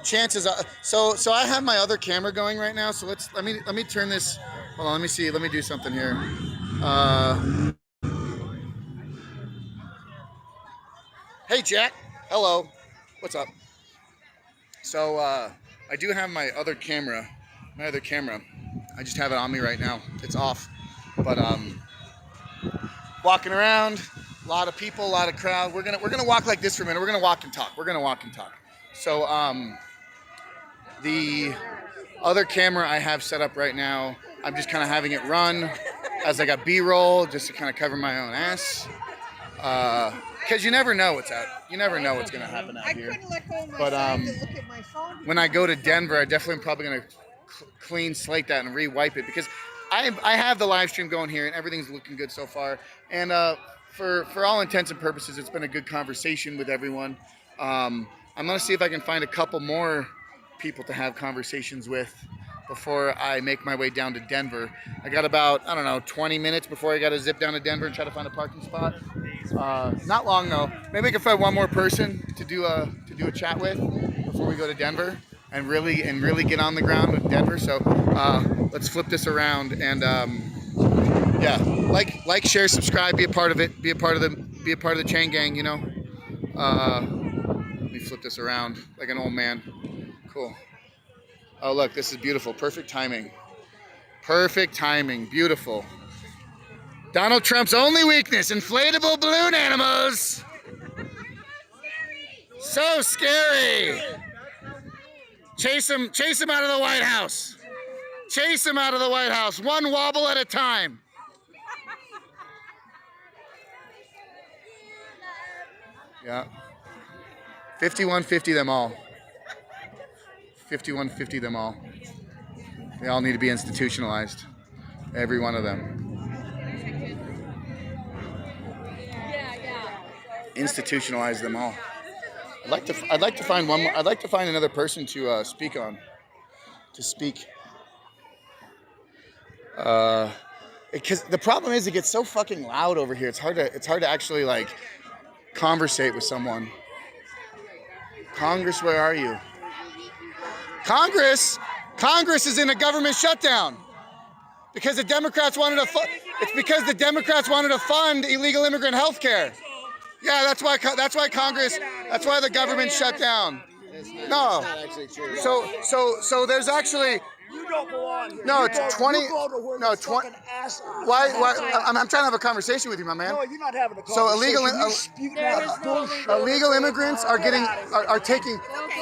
Chances are, so I have my other camera going right now. So let me turn this. Hold on. Let me see. Let me do something here. Hey Jack. Hello. What's up? So I do have my other camera. I just have it on me right now. It's off. But walking around, a lot of people, a lot of crowd. We're gonna walk like this for a minute. We're gonna walk and talk. So the other camera I have set up right now, I'm just kind of having it run as I got B-roll, just to kind of cover my own ass. Because you never know what's out. You never know what's gonna happen out here. But when I go to Denver, I definitely am probably gonna clean slate that and re-wipe it, because I have the live stream going here and everything's looking good so far. And for all intents and purposes, it's been a good conversation with everyone. I'm gonna see if I can find a couple more people to have conversations with before I make my way down to Denver. I got about, I don't know, 20 minutes before I got to zip down to Denver and try to find a parking spot. Not long though. Maybe I can find one more person to do a chat with before we go to Denver and really get on the ground with Denver. So let's flip this around and yeah, like, share, subscribe, be a part of it, be a part of the chain gang. You know. Let me flip this around like an old man. Cool. Oh, look, this is beautiful. Perfect timing. Beautiful. Donald Trump's only weakness, inflatable balloon animals. So scary. Chase him out of the White House. One wobble at a time. Yeah. 5150 them all. 5150 them all. They all need to be institutionalized. Every one of them. Institutionalize them all. I'd like to find one more. I'd like to find another person to speak. Because the problem is it gets so fucking loud over here. It's hard to actually like conversate with someone. Congress, where are you? Congress is in a government shutdown because the Democrats wanted to. It's because the Democrats wanted to fund illegal immigrant health care. Yeah, that's why Congress. That's why the government shut down. No. So there's actually. You don't belong here. No, it's 20. No, 20. Why? I'm trying to have a conversation with you, my man. No, you're not having a conversation. So illegal immigrants are taking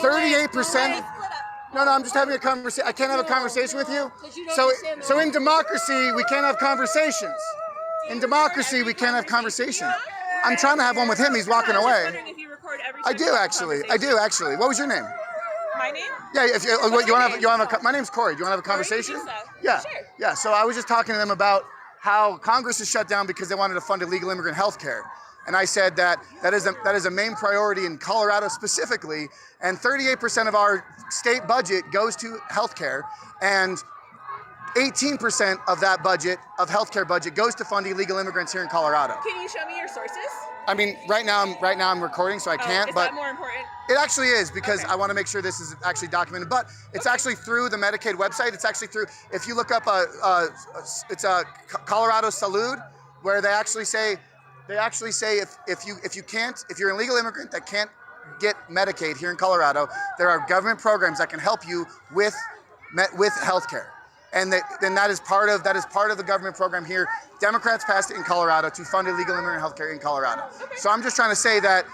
38%. No, I'm just having a conversation. I can't have a conversation with you. So in democracy, we can't have conversations. In democracy, we can't have conversations. I'm trying to have one with him. He's walking away. I do actually. What was your name? My name? Yeah. If you want to have my name's Corey. Do you want to have a conversation? Yeah. Sure. Yeah. So I was just talking to them about how Congress is shut down because they wanted to fund illegal immigrant health care. And I said that is a main priority in Colorado specifically, and 38% of our state budget goes to healthcare, and 18% of that budget, of healthcare budget, goes to fund illegal immigrants here in Colorado. Can you show me your sources? I mean, right now I'm recording, so I can't. Is but that more important? It actually is, because Okay. I want to make sure this is actually documented. But it's actually through the Medicaid website. It's actually through. If you look up it's a Colorado Salud, where they actually say if you're an illegal immigrant that can't get Medicaid here in Colorado, there are government programs that can help you with healthcare. and then that is part of the government program here. Democrats passed it in Colorado to fund illegal immigrant healthcare in Colorado. Okay. So I'm just trying to say that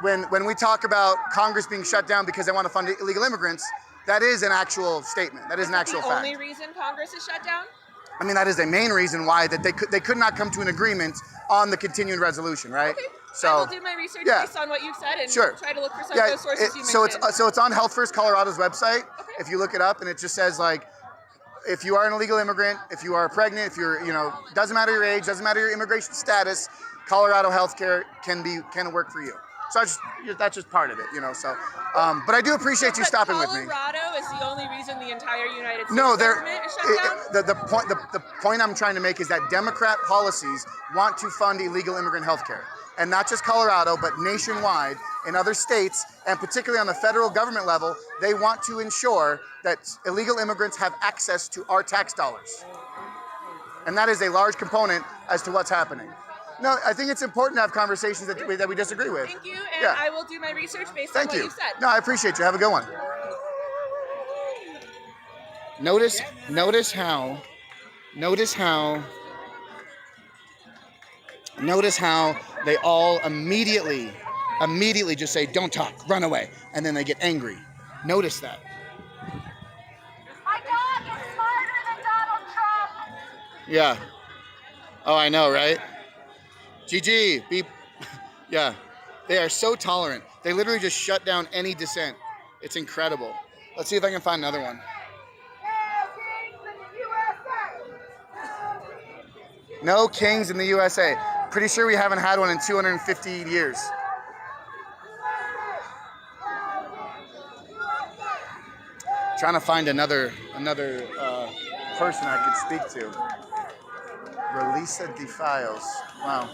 when we talk about Congress being shut down because they want to fund illegal immigrants, that is an actual statement. That is an actual fact. The only reason Congress is shut down? I mean, that is the main reason why that they could not come to an agreement on the continuing resolution, right? Okay. So I will do my research based on what you've said and try to look for some of those sources you mentioned. So it's on Health First Colorado's website. Okay. If you look it up, and it just says like, if you are an illegal immigrant, if you are pregnant, if you're, doesn't matter your age, doesn't matter your immigration status, Colorado healthcare can work for you. So that's just part of it, So, but I do appreciate you stopping with me. Colorado is the only reason the entire United States government is shut down? The point I'm trying to make is that Democrat policies want to fund illegal immigrant healthcare. And not just Colorado, but nationwide in other states, and particularly on the federal government level, they want to ensure that illegal immigrants have access to our tax dollars. And that is a large component as to what's happening. No, I think it's important to have conversations that we disagree with. Thank you, and I will do my research based on what you said. No, I appreciate you. Have a good one. Notice how they all immediately just say, "Don't talk, run away," and then they get angry. Notice that. My dog is smarter than Donald Trump. Yeah. Oh, I know, right? GG, beep. Yeah, they are so tolerant. They literally just shut down any dissent. It's incredible. Let's see if I can find another one. No kings in the USA. Pretty sure we haven't had one in 250 years. Trying to find another person I could speak to. Relisa Defiles. Wow.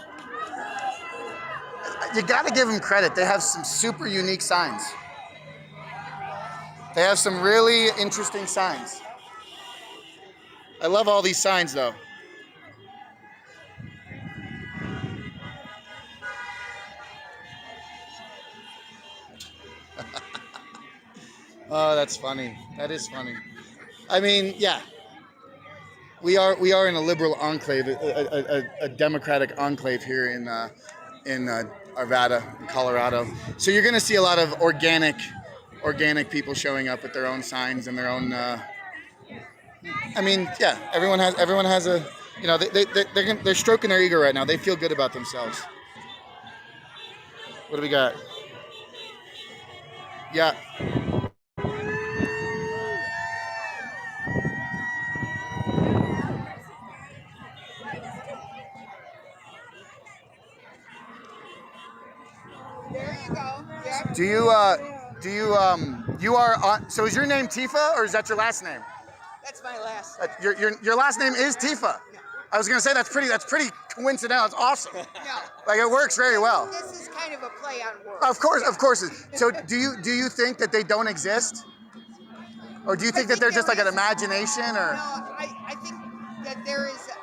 You got to give them credit. They have some super unique signs. They have some really interesting signs. I love all these signs, though. Oh, that's funny. That is funny. I mean, yeah. We are in a liberal enclave, a democratic enclave here in Arvada, in Colorado. So you're going to see a lot of organic people showing up with their own signs and their own. I mean, yeah. Everyone has a. They're stroking their ego right now. They feel good about themselves. What do we got? Yeah. You are on, so is your name Tifa or is that your last name? That's my last. Your last name is Tifa. I was gonna say that's pretty coincidental. It's awesome. No. Like it works very well. This is kind of a play on words. Of course. So do you think that they don't exist? Or do you think that they're just like an imagination or? No, I think that there is a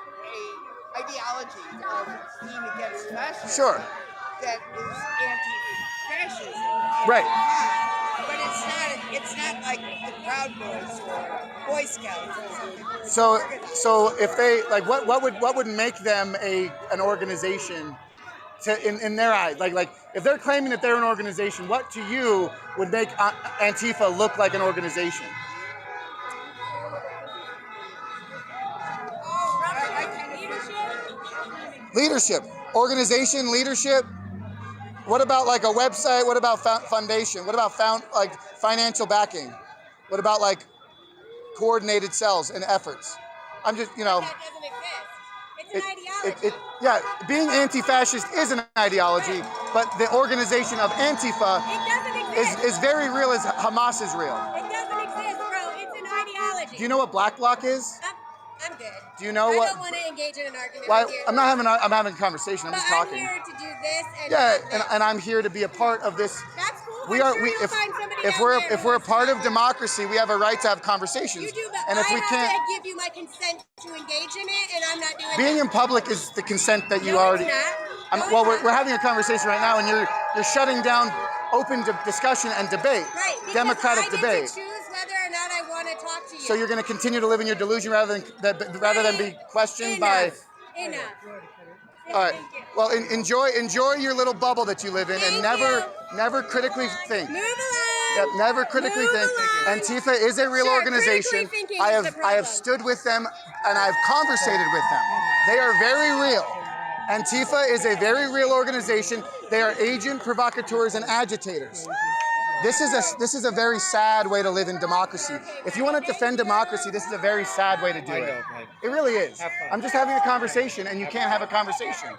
ideology of being against fascism. Sure. That is anti-fascism. Right. But it's not like the Proud Boys or Boy Scouts or something. So if they like what would make them an organization in their eyes? Like if they're claiming that they're an organization, what to you would make Antifa look like an organization? Leadership. Organization, leadership. What about like a website? What about foundation? What about financial backing? What about like coordinated cells and efforts? I'm just, That doesn't exist. It's an ideology. Being anti-fascist is an ideology, but the organization of Antifa is very real as Hamas is real. It doesn't exist, bro. It's an ideology. Do you know what Black Bloc is? I'm good. Do you know I what? don't want to engage in an argument Well, with you. I'm having a conversation. I'm just talking. I'm here to do this and Yeah, and I'm here to be a part of this. That's cool. If we're a part of democracy, we have a right to have conversations. You do, but and if we I can't, have to give you my consent to engage in it, and I'm not doing being that. in public is the consent that you No, already. it's not. We're having a conversation right now, and you're shutting down open discussion and debate, Right, because democratic I get debate. to choose whether or not I want to talk to to you. So you're going to continue to live in your delusion rather than be questioned by. Enough. All right. Well, enjoy your little bubble that you live in, and never critically think. Move along. Yep, never critically think. Antifa is a real organization. I have stood with them and I've conversated with them. They are very real. Antifa is a very real organization. They are agent provocateurs and agitators. This is a very sad way to live in democracy. If you want to defend democracy, this is a very sad way to do it. It really is. I'm just having a conversation, and you can't have a conversation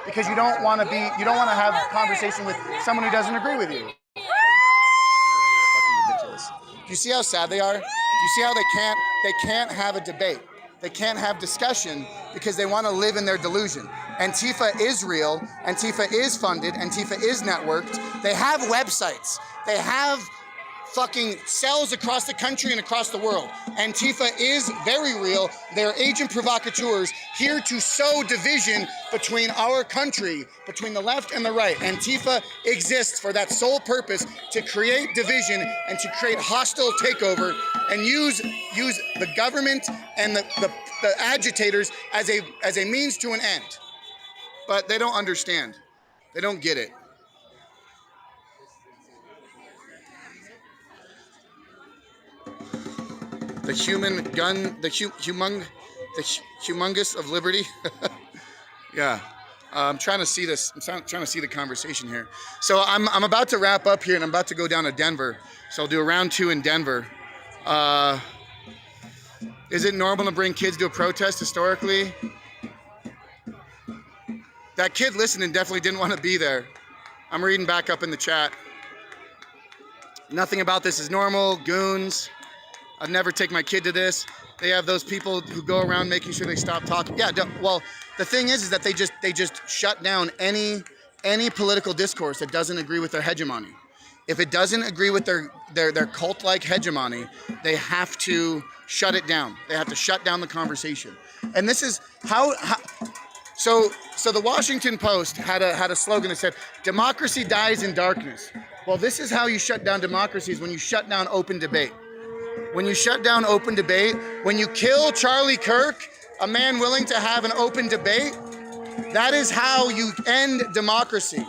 because you don't want to have a conversation with someone who doesn't agree with you. It's fucking ridiculous. Do you see how sad they are? Do you see how they can't have a debate? They can't have discussion because they want to live in their delusion. Antifa is real. Antifa is funded. Antifa is networked. They have websites. They have fucking cells across the country and across the world. Antifa is very real. They're agent provocateurs here to sow division between our country, between the left and the right. Antifa exists for that sole purpose, to create division and to create hostile takeover and use the government and the agitators as a means to an end. But they don't understand. They don't get it. The human gun, the humongous of liberty. Yeah, I'm trying to see this. I'm trying to see the conversation here. So I'm about to wrap up here, and I'm about to go down to Denver. So I'll do a round 2 in Denver. Is it normal to bring kids to a protest historically? That kid listening definitely didn't want to be there. I'm reading back up in the chat. Nothing about this is normal. Goons. I'd never take my kid to this. They have those people who go around making sure they stop talking. Yeah, well, the thing is that they just shut down any political discourse that doesn't agree with their hegemony. If it doesn't agree with their cult-like hegemony, they have to shut it down. They have to shut down the conversation. And this is how so the Washington Post had a slogan that said, "Democracy dies in darkness." Well, this is how you shut down democracies: when you shut down open debate. When you shut down open debate, when you kill Charlie Kirk, a man willing to have an open debate, that is how you end democracy,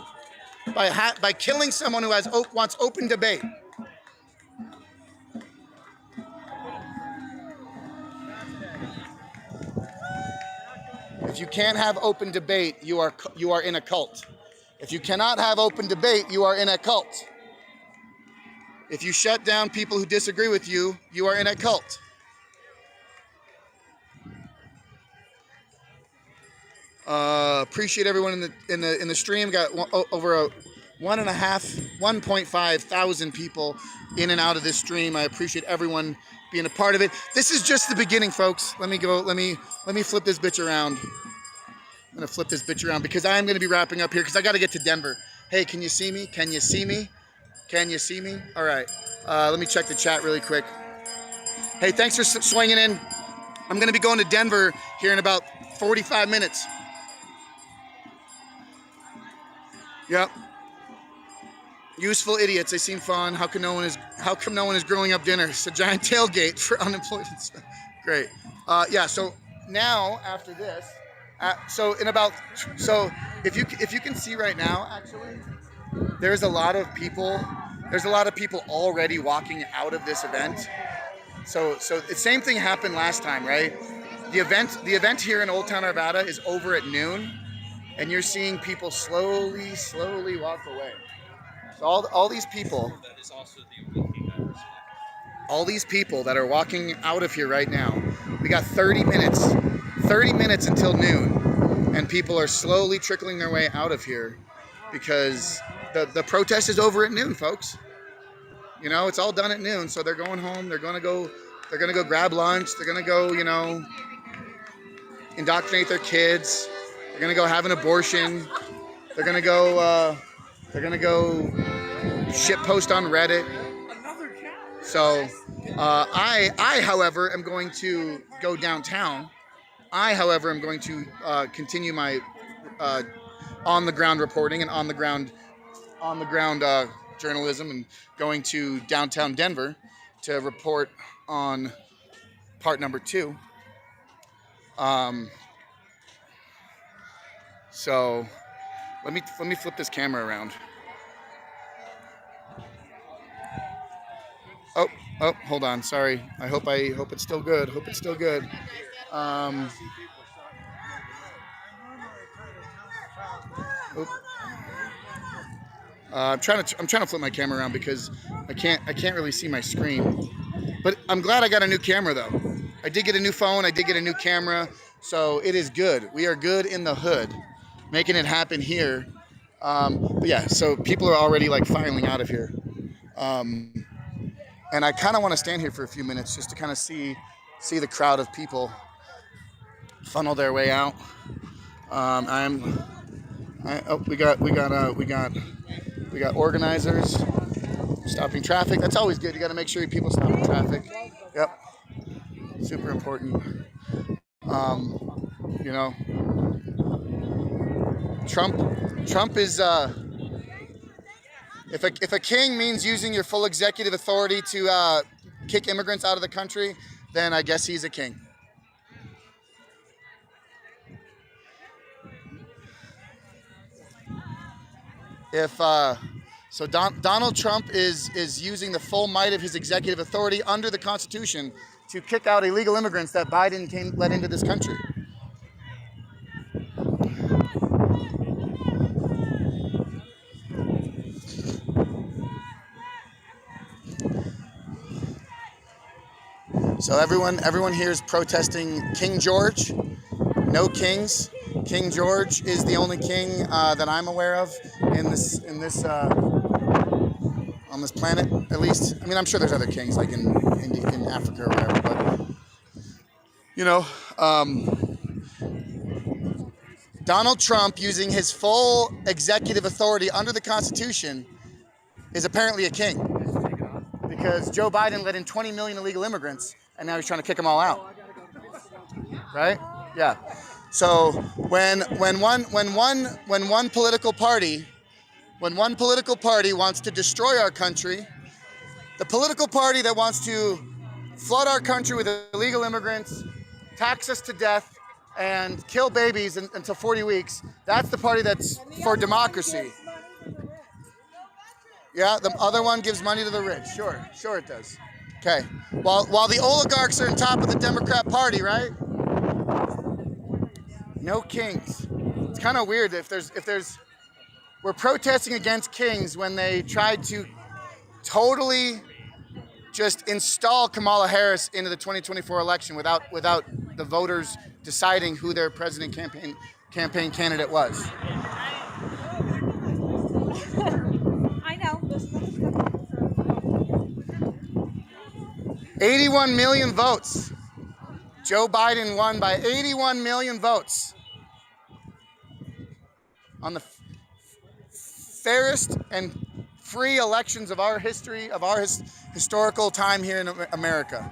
by killing someone who wants open debate. If you can't have open debate, you are in a cult. If you cannot have open debate, you are in a cult. If you shut down people who disagree with you, you are in a cult. Appreciate everyone in the stream. Got over 1.5 thousand people in and out of this stream. I appreciate everyone being a part of it. This is just the beginning, folks. Let me flip this bitch around. I'm gonna flip this bitch around because I am gonna be wrapping up here because I got to get to Denver. Hey, can you see me? Can you see me? Can you see me? All right. Let me check the chat really quick. Hey, thanks for swinging in. I'm going to be going to Denver here in about 45 minutes. Yep. Useful idiots. They seem fun. How come no one is grilling up dinner? It's a giant tailgate for unemployed stuff. Great. Yeah. So now after this, if you can see right now, actually. There's a lot of people already walking out of this event. So the same thing happened last time, right? The event here in Old Town Arvada is over at noon, and you're seeing people slowly walk away. So all these people that are walking out of here right now, we got 30 minutes until noon, and people are slowly trickling their way out of here because the protest is over at noon, folks. You know, it's all done at noon, so they're going home. They're gonna go grab lunch. They're gonna go, indoctrinate their kids. They're gonna go have an abortion. They're gonna go shitpost on Reddit. So I, however, am going to go downtown. I, however, am going to continue my on the ground reporting and on the ground journalism, and going to downtown Denver to report on part number 2. So let me flip this camera around. Oh, hold on. Sorry. I hope it's still good. Hope it's still good. I'm trying to flip my camera around because I can't really see my screen. But I'm glad I got a new camera though. I did get a new phone. I did get a new camera. So it is good. We are good in the hood, making it happen here. But yeah, so people are already like filing out of here. And I kind of want to stand here for a few minutes just to kind of see the crowd of people funnel their way out. We got organizers stopping traffic. That's always good. You got to make sure people stop the traffic. Yep, super important. You know, Trump is. If a king means using your full executive authority to kick immigrants out of the country, then I guess he's a king. So Donald Trump is using the full might of his executive authority under the Constitution to kick out illegal immigrants that Biden let into this country. So everyone here is protesting King George. No kings. King George is the only king that I'm aware of on this planet, at least. I mean, I'm sure there's other kings like in Africa or whatever, but you know, Donald Trump using his full executive authority under the Constitution is apparently a king because Joe Biden let in 20 million illegal immigrants. And now he's trying to kick them all out, right? Yeah. So when one political party wants to destroy our country, the political party that wants to flood our country with illegal immigrants, tax us to death, and kill babies until 40 weeks, that's the party that's for democracy. Yeah, the other one gives money to the rich. Sure it does. Okay, while the oligarchs are on top of the Democrat Party, right? No kings. It's kind of weird if we're protesting against kings when they tried to totally just install Kamala Harris into the 2024 election without the voters deciding who their president campaign candidate was. I know. 81 million votes. Joe Biden won by 81 million votes on the fairest and free elections of our history, of our historical time here in America.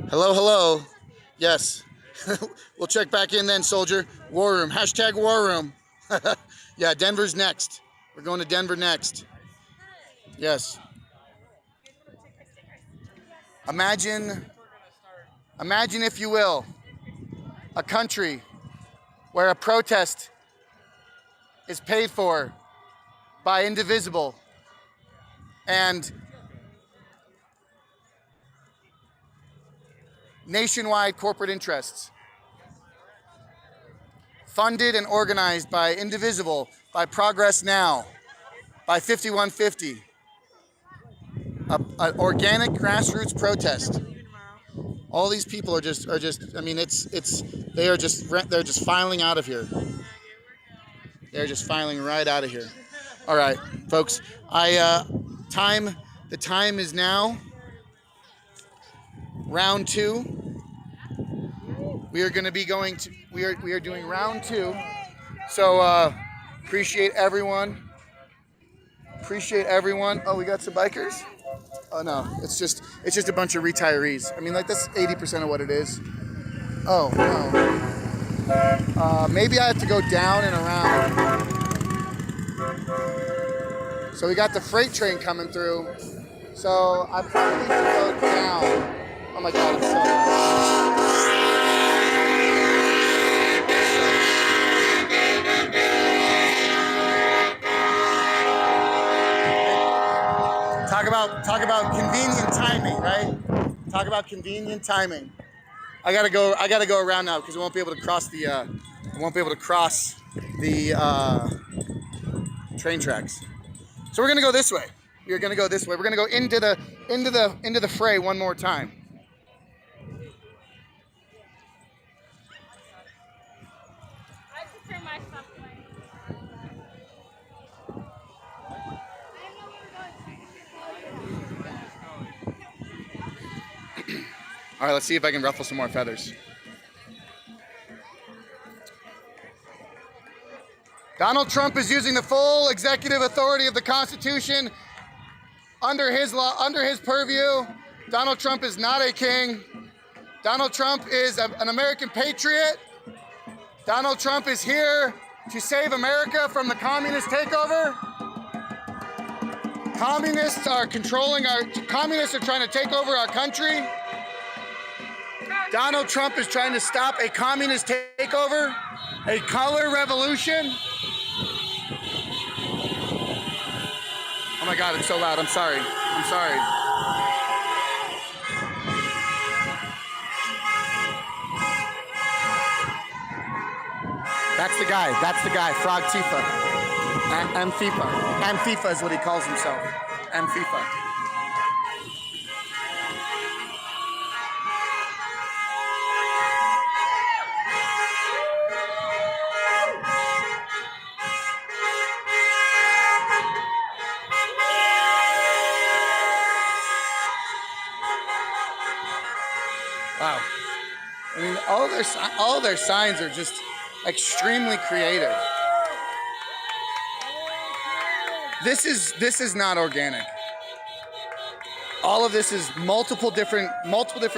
Hello. Yes. We'll check back in then, soldier. War room. # war room. Yeah, Denver's next. We're going to Denver next. Yes. Imagine, if you will, a country where a protest is paid for by indivisible and nationwide corporate interests, funded and organized by Indivisible, by Progress Now, by 5150, an organic grassroots protest. All these people are just. I mean, they're just filing out of here. They're just filing right out of here. All right, folks. The time is now. Round 2. We are going to be going to. We are doing round 2. So appreciate everyone. Oh, we got some bikers. Oh no, it's just a bunch of retirees. I mean, like that's 80% of what it is. Oh no. Maybe I have to go down and around. So we got the freight train coming through. So I probably need to go down. Oh my God, I'm so Talk about convenient timing, right? Talk about convenient timing. I gotta go around now because we won't be able to cross the train tracks. So we're gonna go this way. We're gonna go this way. We're gonna go into the fray one more time. I prefer my stuff. All right, let's see if I can ruffle some more feathers. Donald Trump is using the full executive authority of the Constitution under his law, under his purview. Donald Trump is not a king. Donald Trump is an American patriot. Donald Trump is here to save America from the communist takeover. Communists are trying to take over our country. Donald Trump is trying to stop a communist takeover, a color revolution. Oh my God, it's so loud. I'm sorry. I'm sorry. That's the guy. That's the guy. Frog Tifa. Amphifa. Amphifa is what he calls himself. Amphifa. Wow. I mean, all their signs are just extremely creative. This is not organic. All of this is multiple different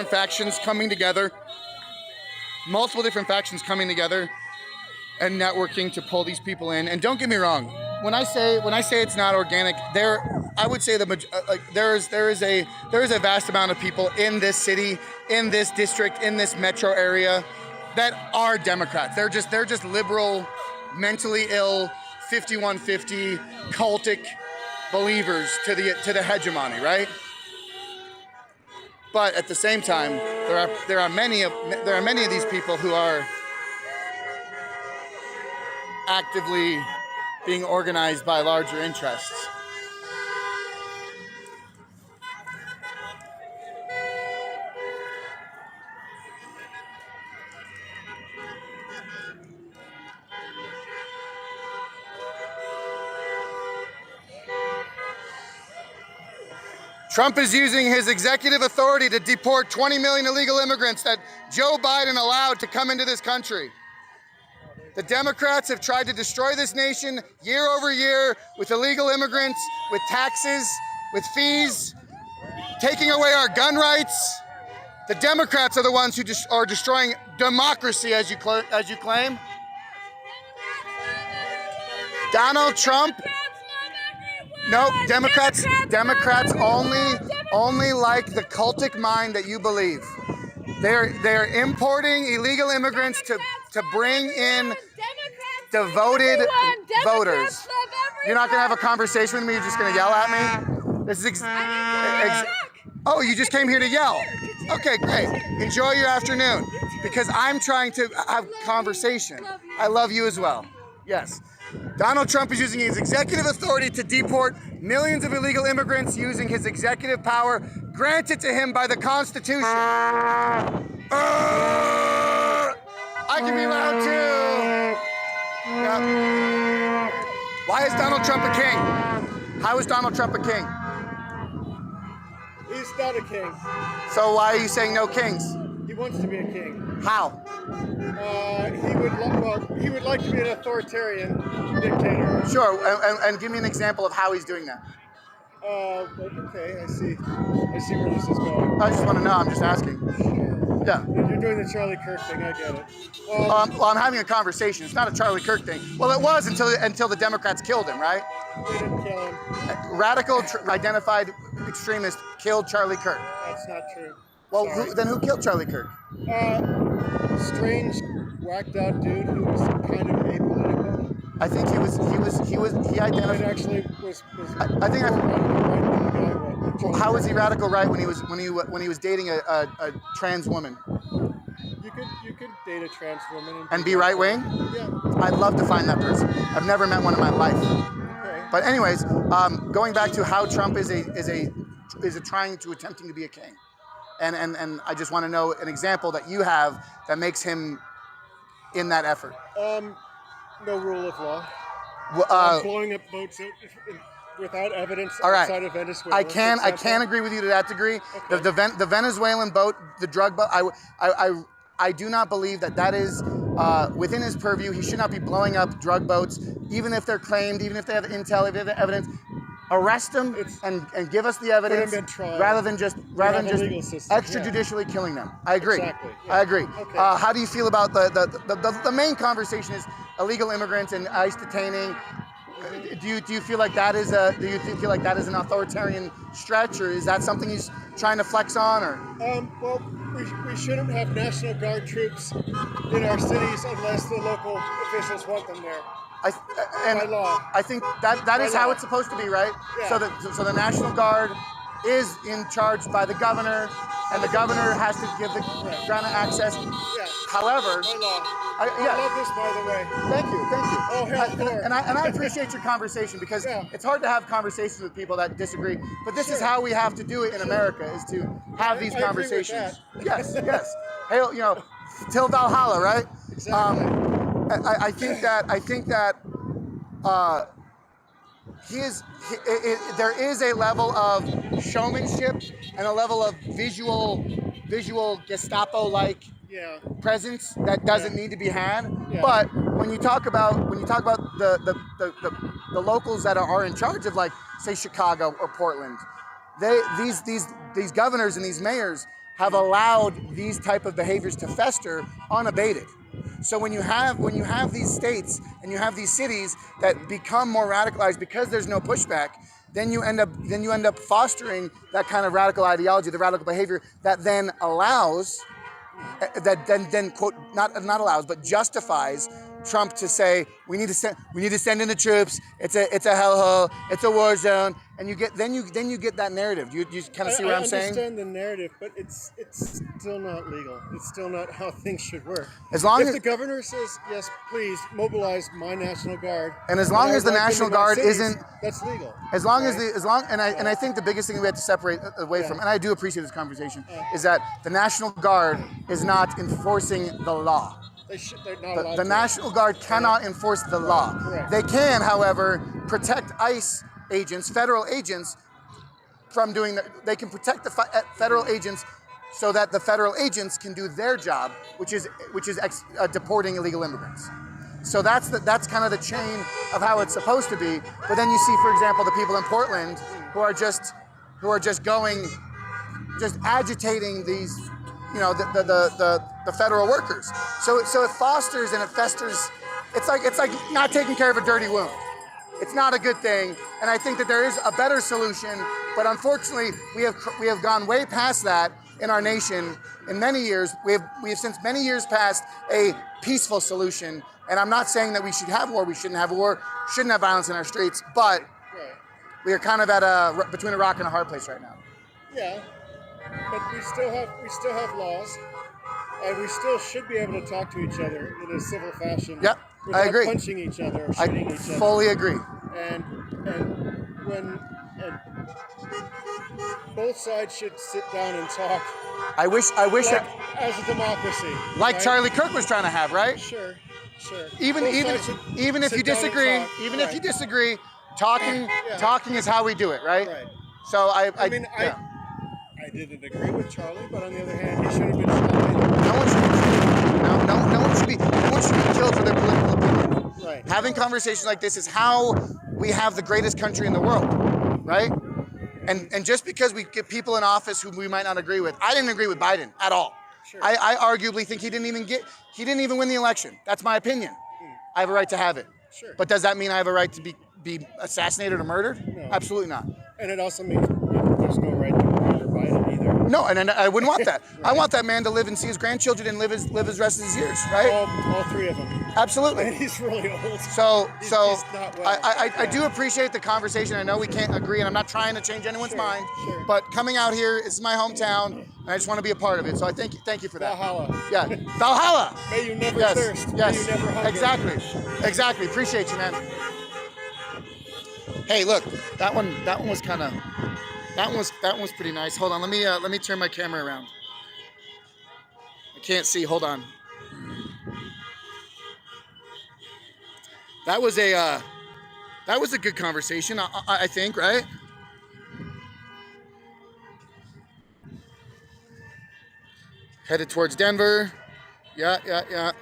factions coming together. Multiple different factions coming together and networking to pull these people in. And don't get me wrong, when I say it's not organic, I would say there is a vast amount of people in this city, in this district, in this metro area that are Democrats. They're just liberal, mentally ill, 5150 cultic believers to the hegemony, right? But at the same time, there are many of these people who are actively being organized by larger interests. Trump is using his executive authority to deport 20 million illegal immigrants that Joe Biden allowed to come into this country. The Democrats have tried to destroy this nation year over year with illegal immigrants, with taxes, with fees, taking away our gun rights. The Democrats are the ones who are destroying democracy, as you claim. Donald Trump. No, Democrats only like the cultic mind that you believe. They're importing illegal immigrants to bring in devoted voters. You're not gonna have a conversation with me. You're just gonna yell at me. This is oh, you just came here to yell. Okay, great. Enjoy your afternoon, because I'm trying to have conversation. I love you as well. Yes. Donald Trump is using his executive authority to deport millions of illegal immigrants using his executive power granted to him by the Constitution. I can be loud too. Yeah. Why is Donald Trump a king? How is Donald Trump a king? He's not a king. So why are you saying no kings? He wants to be a king. How? He would like to be an authoritarian dictator. Sure, and give me an example of how he's doing that. Okay, I see where this is going. I just want to know. I'm just asking. Yeah. You're doing the Charlie Kirk thing. I get it. Well, I'm having a conversation. It's not a Charlie Kirk thing. Well, it was until the Democrats killed him, right? They didn't kill him. Radical identified extremist killed Charlie Kirk. That's not true. Well, Sorry. then who killed Charlie Kirk? Strange, whacked out dude who was kind of apolitical. I think he It identified. actually was. I think. Right, How was he radical right when he was dating a trans woman? You could date a trans woman And be right wing? Yeah. I'd love to find that person. I've never met one in my life. Okay. But anyways, going back to how Trump is attempting to be a king, and I just want to know an example that you have that makes him in that effort. No rule of law. Blowing up boats without evidence outside of Venezuela. I can agree with you to that degree. Okay. The Venezuelan boat, the drug boat. I do not believe that is within his purview. He should not be blowing up drug boats, even if they're claimed, even if they have intel, if they have evidence. Arrest them and give us the evidence Put 'em in trial. rather than just legal system, extrajudicially killing them. I agree. Exactly, yeah. I agree. Okay. How do you feel about the main conversation is illegal immigrants and ICE detaining? Do you feel like that is an authoritarian stretch, or is that something he's trying to flex on? Or Well, we shouldn't have National Guard troops in our cities unless the local officials want them there. By law. I think that is how it's supposed to be, right? Yeah. So the National Guard is in charge by the governor, and the governor has to give the grant access. Yeah. However, By law. I love this, by the way. Thank you. Oh, hell no. And I appreciate your conversation because it's hard to have conversations with people that disagree. But this is how we have to do it in America: is to have these I agree with conversations. that. Yes. Hey, till Valhalla, right? Exactly. I think that there is a level of showmanship and a level of visual Gestapo-like presence that doesn't need to be had. Yeah. But when you talk about the locals that are in charge of, like, say, Chicago or Portland, these governors and these mayors have allowed these type of behaviors to fester unabated. So when you have these states and you have these cities that become more radicalized because there's no pushback, then you end up fostering that kind of radical ideology, the radical behavior that then allows, that then quote not allows but justifies Trump to say we need to send in the troops. It's a hellhole. It's a war zone. And you get that narrative. You kind of see what I'm saying? I understand the narrative, but it's still not legal. It's still not how things should work. If the governor says yes, please mobilize my National Guard, and as long as the National Guard isn't, that's legal. I think the biggest thing we have to separate away from, and I do appreciate this conversation, is that the National Guard is not enforcing the law. They're not allowed The to. National Guard cannot enforce the law. Correct. They can, however, protect ICE agents, federal agents, from doing that. They can protect the federal agents so that the federal agents can do their job, which is deporting illegal immigrants. So that's kind of the chain of how it's supposed to be. But then you see, for example, the people in Portland who are just agitating these, the federal workers. So it fosters and it festers. It's like not taking care of a dirty wound. It's not a good thing, and I think that there is a better solution. But unfortunately, we have gone way past that in our nation. In many years, we have since many years past a peaceful solution. And I'm not saying that we should have war. We shouldn't have war. Shouldn't have violence in our streets. But we are kind of at between a rock and a hard place right now. Yeah, but we still have laws, and we still should be able to talk to each other in a civil fashion. Yep, without I agree. punching each other or shooting each other. I fully agree. And both sides should sit down and talk. I wish as a democracy. Like right? Charlie Kirk was trying to have, right? Sure. Even if you disagree, talking is how we do it, right? Right. So I didn't agree with Charlie, but on the other hand, he should have been shot. No one should be killed for their political opinion. Right. Having conversations like this is how we have the greatest country in the world, right? And just because we get people in office who we might not agree with, I didn't agree with Biden at all. Sure. I arguably think he didn't even win the election. That's my opinion. I have a right to have it. Sure. But does that mean I have a right to be assassinated or murdered? No. Absolutely not. And it also means there's no right to murder Biden either. No, and I wouldn't want that. Right. I want that man to live and see his grandchildren and live his rest of his years, right? All three of them. Absolutely. And he's really old. So He's not well. I do appreciate the conversation. I know we can't agree, and I'm not trying to change anyone's mind. Sure. But coming out here, it's my hometown, and I just want to be a part of it. So I thank you for that. Valhalla. Yeah, Valhalla. May you never Yes, thirst. yes, May you never hunger. exactly. Appreciate you, man. Hey, look, that one was kind of, that one was pretty nice. Hold on, let me turn my camera around. I can't see. Hold on. That was a good conversation, I think, right? Headed towards Denver. Yeah.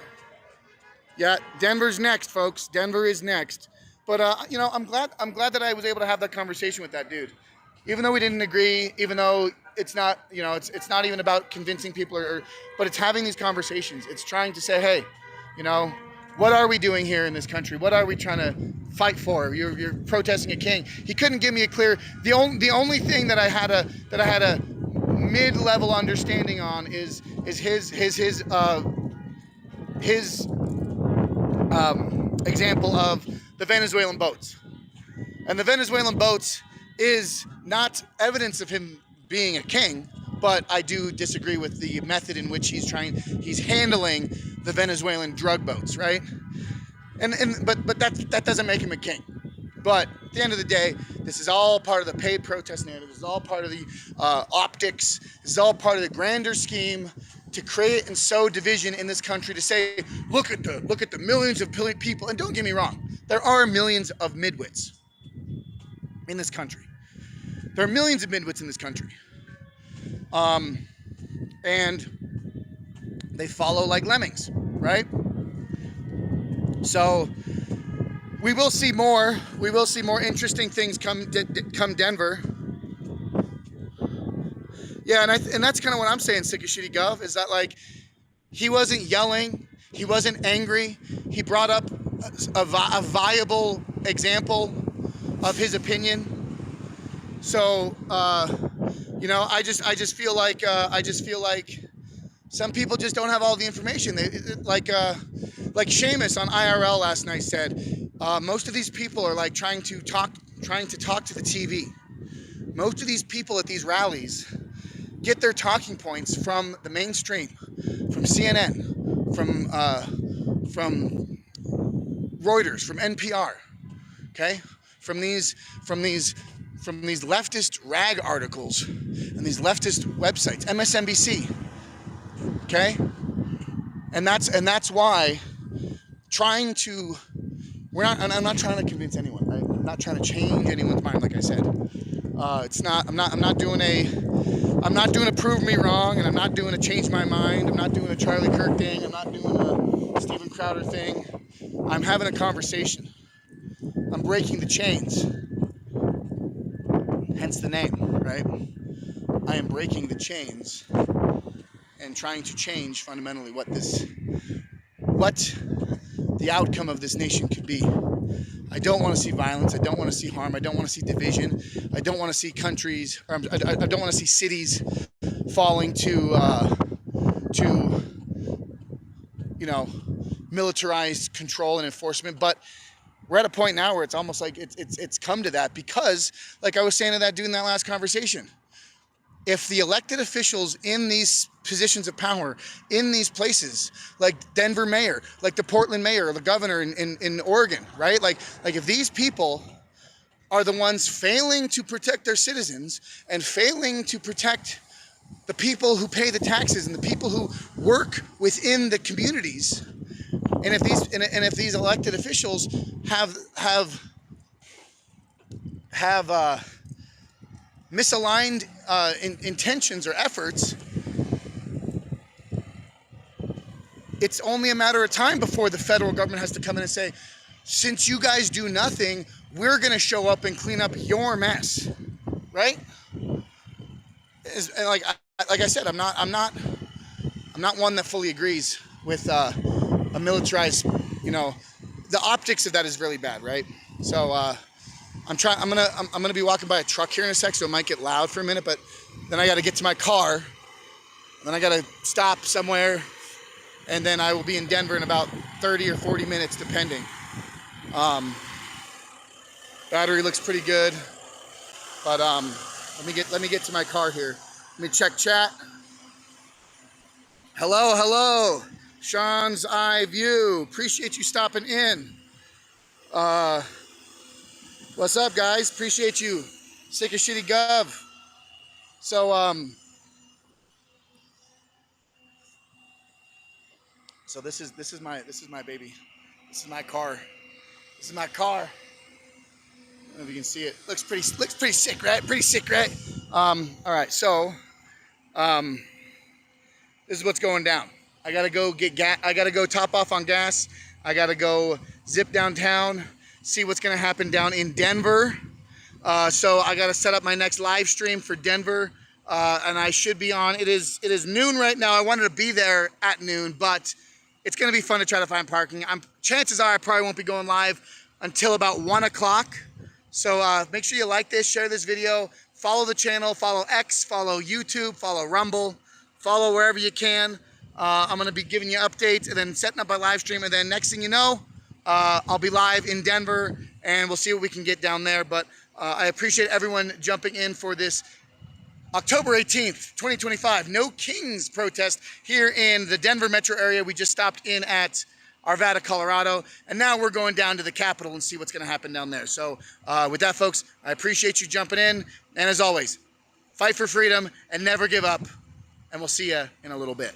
Denver's next, folks. Denver is next. But I'm glad that I was able to have that conversation with that dude. Even though we didn't agree, even though it's not, it's not even about convincing people but it's having these conversations. It's trying to say, hey, what are we doing here in this country? What are we trying to fight for? You're protesting a king. He couldn't give me a clear. The only thing that I had a mid-level understanding on is his example of the Venezuelan boats. And the Venezuelan boats is not evidence of him being a king, but I do disagree with the method in which he's handling the Venezuelan drug boats, right? But that doesn't make him a king. But at the end of the day, this is all part of the paid protest narrative. This is all part of the optics. This is all part of the grander scheme to create and sow division in this country. To say, look at the millions of people. And don't get me wrong, there are millions of midwits in this country. There are millions of midwits in this country, and they follow like lemmings, right? So we will see more. We will see more interesting things come Denver. Yeah, and that's kind of what I'm saying, sick of shitty gov, is that like he wasn't yelling, he wasn't angry. He brought up a viable example of his opinion. So I just feel like some people just don't have all the information. Like Seamus on IRL last night said, most of these people are like trying to talk to the TV. Most of these people at these rallies get their talking points from the mainstream, from CNN, from Reuters, from NPR, okay, from these leftist rag articles and these leftist websites, MSNBC, okay, and that's why I'm not trying to convince anyone, right? I'm not trying to change anyone's mind, like I said. I'm not doing a prove me wrong, and I'm not doing a change my mind. I'm not doing a Charlie Kirk thing. I'm not doing a Steven Crowder thing. I'm having a conversation. I'm breaking the chains. Hence the name, right? I am breaking the chains and trying to change fundamentally what the outcome of this nation could be. I don't want to see violence. I don't want to see harm. I don't want to see division. I don't want to see countries. I don't want to see cities falling to militarized control and enforcement. But we're at a point now where it's almost like it's come to that, because, like I was saying to that dude in that last conversation, if the elected officials in these positions of power, in these places, like Denver mayor, like the Portland mayor, or the governor in Oregon, right? Like if these people are the ones failing to protect their citizens and failing to protect the people who pay the taxes and the people who work within the communities, and if these elected officials have misaligned intentions or efforts, it's only a matter of time before the federal government has to come in and say, since you guys do nothing, we're going to show up and clean up your mess, right? And like I said, I'm not one that fully agrees with a militarized, the optics of that is really bad, right? So I'm gonna be walking by a truck here in a sec, so it might get loud for a minute. But then I got to get to my car. Then I got to stop somewhere, and then I will be in Denver in about 30 or 40 minutes, depending. Battery looks pretty good, but let me get to my car here. Let me check chat. Hello, Sean's Eye View. Appreciate you stopping in. What's up, guys? Appreciate you. Sick of shitty gov. So this is my baby. This is my car. This is my car. I don't know if you can see it. Looks pretty sick, right? Pretty sick, right? All right. So, this is what's going down. I gotta go get gas. I gotta go top off on gas. I gotta go zip downtown, see what's gonna happen down in Denver. So I gotta set up my next live stream for Denver, and I should be on. It is noon right now. I wanted to be there at noon, but it's gonna be fun to try to find parking. Chances are I probably won't be going live until about 1 o'clock. So make sure you like this, share this video, follow the channel, follow X, follow YouTube, follow Rumble, follow wherever you can. I'm gonna be giving you updates and then setting up my live stream, and then next thing you know, I'll be live in Denver, and we'll see what we can get down there. But I appreciate everyone jumping in for this October 18th, 2025, No Kings protest here in the Denver metro area. We just stopped in at Arvada, Colorado, and now we're going down to the Capitol and see what's gonna happen down there. So with that, folks, I appreciate you jumping in, and as always, fight for freedom and never give up, and we'll see you in a little bit.